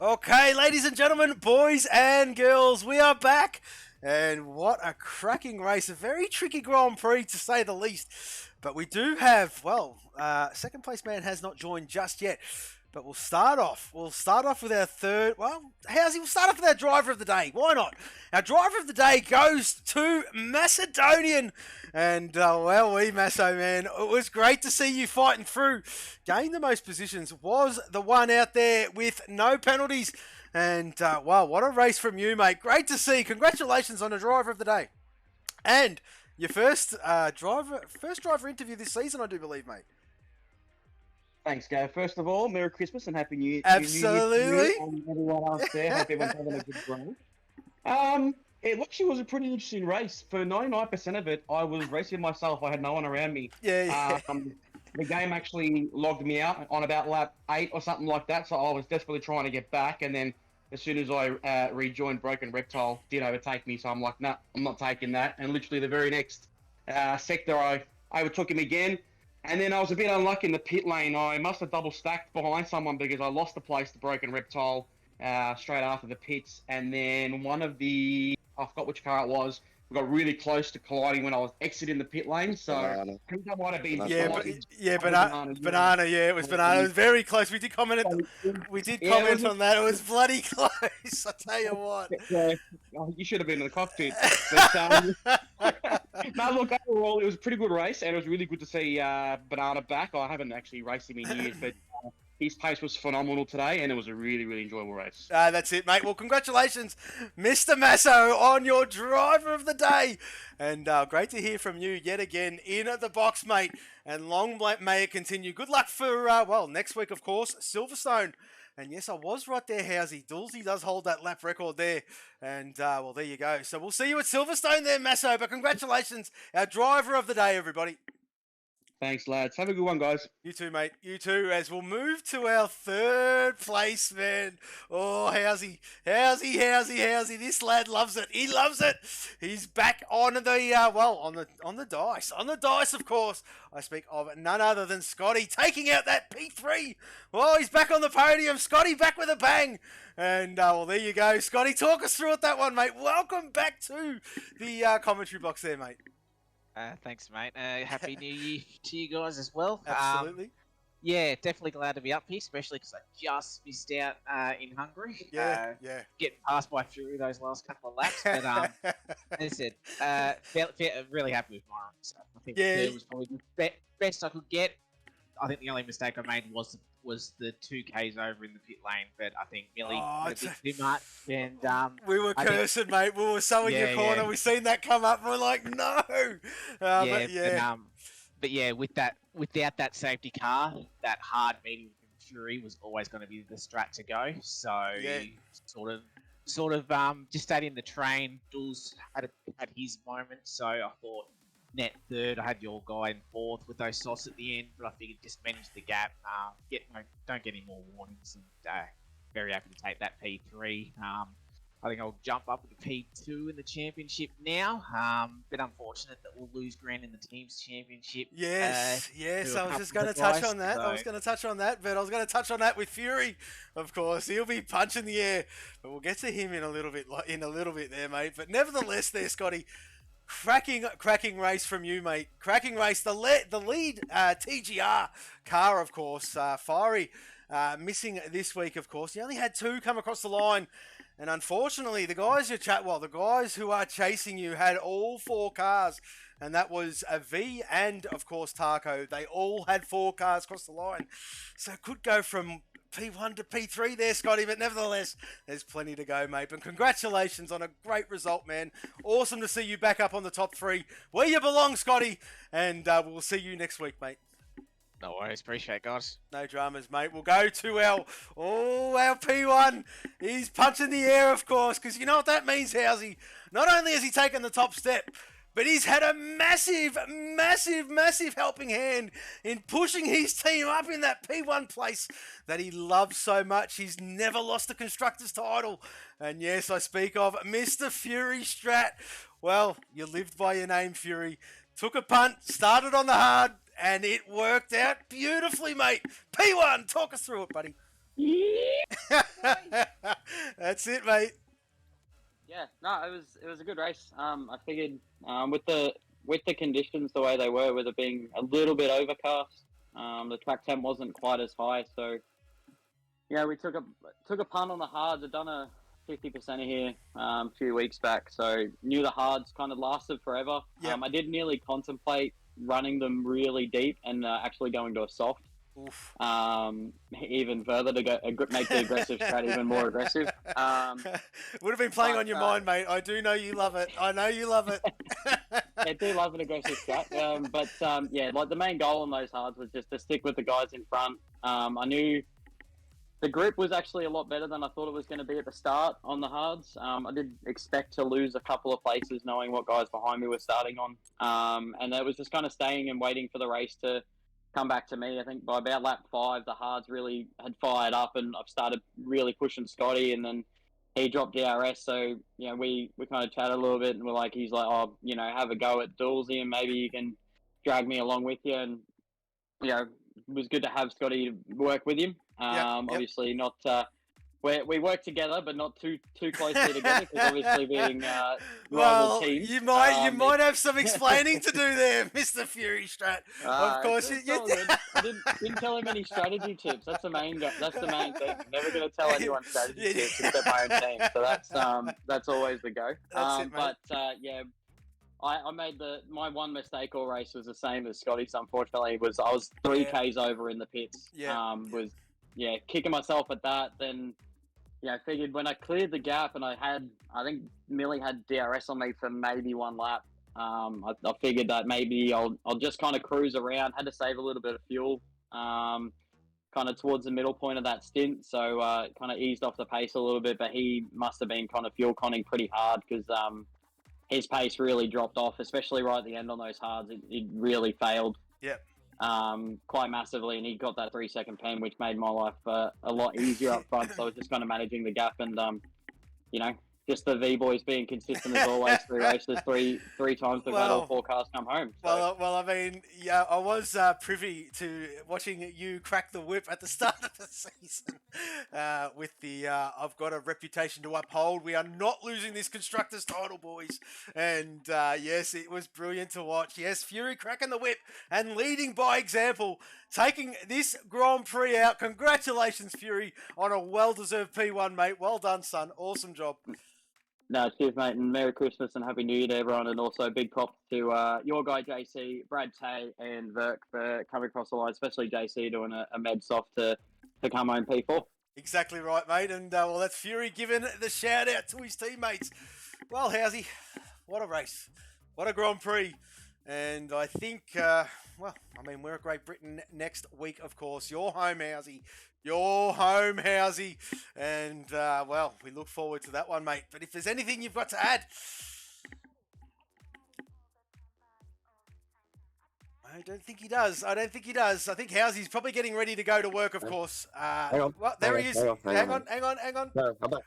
Okay, ladies and gentlemen, boys and girls, we are back. And what a cracking race. A very tricky Grand Prix, to say the least. But we do have, well, second place man has not joined just yet. But we'll start off. We'll start off with our third, well, we'll start off with our driver of the day. Why not? Our driver of the day goes to Macedonian. And, well, Masso, man, it was great to see you fighting through. Gained the most positions, was the one out there with no penalties. And, wow, what a race from you, mate. Great to see. Congratulations on the driver of the day. And your first driver interview this season, I do believe, mate. Thanks, Gav. First of all, Merry Christmas and Happy New Year. Absolutely. New Year and everyone else there. Hope everyone's having a good break. It actually was a pretty interesting race. For 99% of it, I was racing myself. I had no one around me. Yeah. The game actually logged me out on about lap 8 or something like that, so I was desperately trying to get back, and then as soon as I rejoined, Broken Reptile did overtake me, so I'm like, nah, I'm not taking that. And literally the very next sector, I overtook him again. And then I was a bit unlucky in the pit lane. I must have double stacked behind someone because I lost the place to Broken Reptile straight after the pits. And then one of the, I forgot which car it was, we got really close to colliding when I was exiting the pit lane. So I think that might have been Banana. Yeah, it was Banana. It was very close. We did comment. Comment on that. It was bloody close. I tell you what. Yeah, you should have been in the cockpit. But, no, look, overall, it was a pretty good race, and it was really good to see Banana back. I haven't actually raced him in years, but his pace was phenomenal today, and it was a really, really enjoyable race. That's it, mate. Well, congratulations, Mr. Masso, on your driver of the day. And great to hear from you yet again in the box, mate. And long may it continue. Good luck for, well, next week, of course, Silverstone. And yes, I was right there, Housey. Dulzy does hold that lap record there. And, well, there you go. So we'll see you at Silverstone there, Masso. But congratulations, our driver of the day, everybody. Thanks, lads. Have a good one, guys. You too, mate. You too, as we'll move to our third place, man. Oh, how's he? This lad loves it. He loves it. He's back on the, on the dice. On the dice, of course. I speak of none other than Scotty taking out that P3. Oh, he's back on the podium. Scotty back with a bang. And, well, there you go. Scotty, talk us through it, that one, mate. Welcome back to the commentary box there, mate. Thanks, mate. Happy New Year to you guys as well. Absolutely. Yeah, definitely glad to be up here, especially because I just missed out in Hungary. Yeah. Getting passed by Fury those last couple of laps. But as I said, really happy with my run. So I think it was probably the best I could get. I think the only mistake I made was the 2Ks over in the pit lane, but I think Millie did a bit too much. And we were cursing, mate. We were so in your corner. We seen that come up, and we're like, no. Without that safety car, that hard meeting with Fury was always going to be the strat to go. So sort of just stayed in the train. Dulls had his moment, so I thought net third. I had your guy in fourth with those sauce at the end, but I figured just manage the gap. Don't get any more warnings, and very happy to take that P3. I think I'll jump up to P2 in the championship now. Bit unfortunate that we'll lose Grant in the team's championship. Yes. I was just going to touch on that. I was going to touch on that with Fury, of course. He'll be punching the air, but we'll get to him in a little bit there, mate. But nevertheless, there, Scotty. Cracking race from you, mate. Cracking race. The lead TGR car, of course, Fiery, missing this week, of course. You only had 2 come across the line, and unfortunately, the guys who are chasing you had all 4 cars, and that was a V and, of course, Tarko. They all had 4 cars across the line, so it could go from P1 to P3 there, Scotty, but nevertheless, there's plenty to go, mate. But congratulations on a great result, man. Awesome to see you back up on the top 3, where you belong, Scotty, and we'll see you next week, mate. No worries, appreciate it, guys. No dramas, mate. We'll go to our P1. He's punching the air, of course, because you know what that means, Housey. Not only has he taken the top step, but he's had a massive helping hand in pushing his team up in that P1 place that he loves so much. He's never lost the Constructors title. And yes, I speak of Mr. Fury Strat. Well, you lived by your name, Fury. Took a punt, started on the hard, and it worked out beautifully, mate. P1, talk us through it, buddy. That's it, mate. Yeah, no, it was a good race. I figured with the conditions the way they were, with it being a little bit overcast, the track temp wasn't quite as high. So yeah, we took a punt on the hards. I'd done a 50% here a few weeks back, so knew the hards kind of lasted forever. Yep. I did nearly contemplate running them really deep and actually going to a soft. Oof. Even further to make the aggressive strat even more aggressive. Would have been playing on your mind, mate. I do know you love it. I know you love it. I do love an aggressive strat. Yeah, like the main goal on those hards was just to stick with the guys in front. I knew the grip was actually a lot better than I thought it was going to be at the start on the hards. I did expect to lose a couple of places knowing what guys behind me were starting on. And it was just kind of staying and waiting for the race to come back to me. I think by about lap 5, the hards really had fired up and I've started really pushing Scotty, and then he dropped DRS. So, you know, we kind of chatted a little bit and we're like, he's like, oh, you know, have a go at Dulsy and maybe you can drag me along with you. And, you know, it was good to have Scotty to work with him. Obviously not, we work together, but not too closely together, because obviously being rival teams. You might have some explaining to do there, Mr. Fury Strat. Of course, I didn't tell him any strategy tips. That's the main thing. I'm never going to tell anyone strategy tips except my own team. So that's always the go. That's it, mate. Yeah. I made my one mistake all race was the same as Scotty's. Unfortunately, I was 3Ks over in the pits. Kicking myself at that. Then, figured when I cleared the gap and I think Millie had DRS on me for maybe one lap. I figured that maybe I'll just kind of cruise around. Had to save a little bit of fuel, kind of towards the middle point of that stint. So kind of eased off the pace a little bit. But he must have been kind of fuel conning pretty hard, because his pace really dropped off, especially right at the end on those hards. It really failed. Yep. quite massively, and he got that 3-second pen, which made my life a lot easier up front. So I was just kind of managing the gap, and you know, just the V boys being consistent as always. 3 races, three times we've had all 4 cars come home. So. Well, I mean, yeah, I was privy to watching you crack the whip at the start of the season with the I've got a reputation to uphold. We are not losing this Constructors title, boys. And yes, it was brilliant to watch. Yes, Fury cracking the whip and leading by example, taking this Grand Prix out. Congratulations, Fury, on a well-deserved P1, mate. Well done, son. Awesome job. No, cheers, mate, and Merry Christmas and Happy New Year to everyone, and also big props to your guy JC, Brad Tay, and Verk for coming across the line, especially JC doing a med soft to come home P4. Exactly right, mate, and well, that's Fury giving the shout out to his teammates. Well, Housey, what a race, what a Grand Prix, and I think, well, I mean, we're at Great Britain next week, of course. You're home, Housey. You're home, Housey. And, well, we look forward to that one, mate. But if there's anything you've got to add... I don't think he does. I think Housey's probably getting ready to go to work, of course. Hang on. Well, there he is. Hang on. No, I'm back.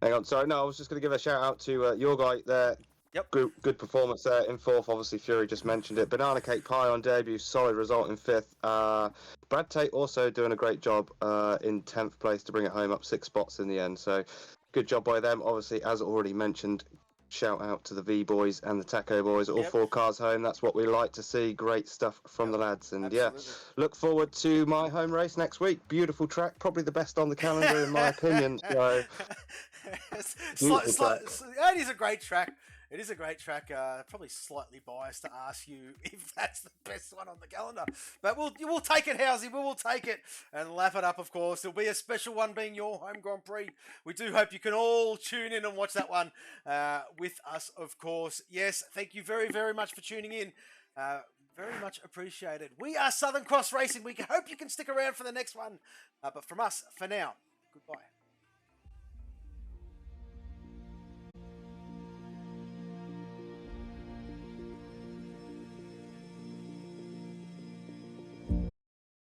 Hang on. Sorry, no, I was just going to give a shout out to your guy there. Yep. Good performance there in 4th. Obviously, Fury just mentioned it. Banana Cake Pie on debut, solid result in 5th. Brad Tate also doing a great job in 10th place to bring it home up 6 spots in the end. So good job by them. Obviously, as already mentioned, shout out to the V boys and the Taco boys. All 4 cars home. That's what we like to see. Great stuff from the lads. And absolutely. Yeah, look forward to my home race next week. Beautiful track, probably the best on the calendar in my opinion. So it is a great track. It is a great track. Probably slightly biased to ask you if that's the best one on the calendar. But we'll take it, Housey. We will take it and lap it up, of course. There'll be a special one being your home Grand Prix. We do hope you can all tune in and watch that one with us, of course. Yes, thank you very, very much for tuning in. Very much appreciated. We are Southern Cross Racing. We hope you can stick around for the next one. But from us, for now, goodbye.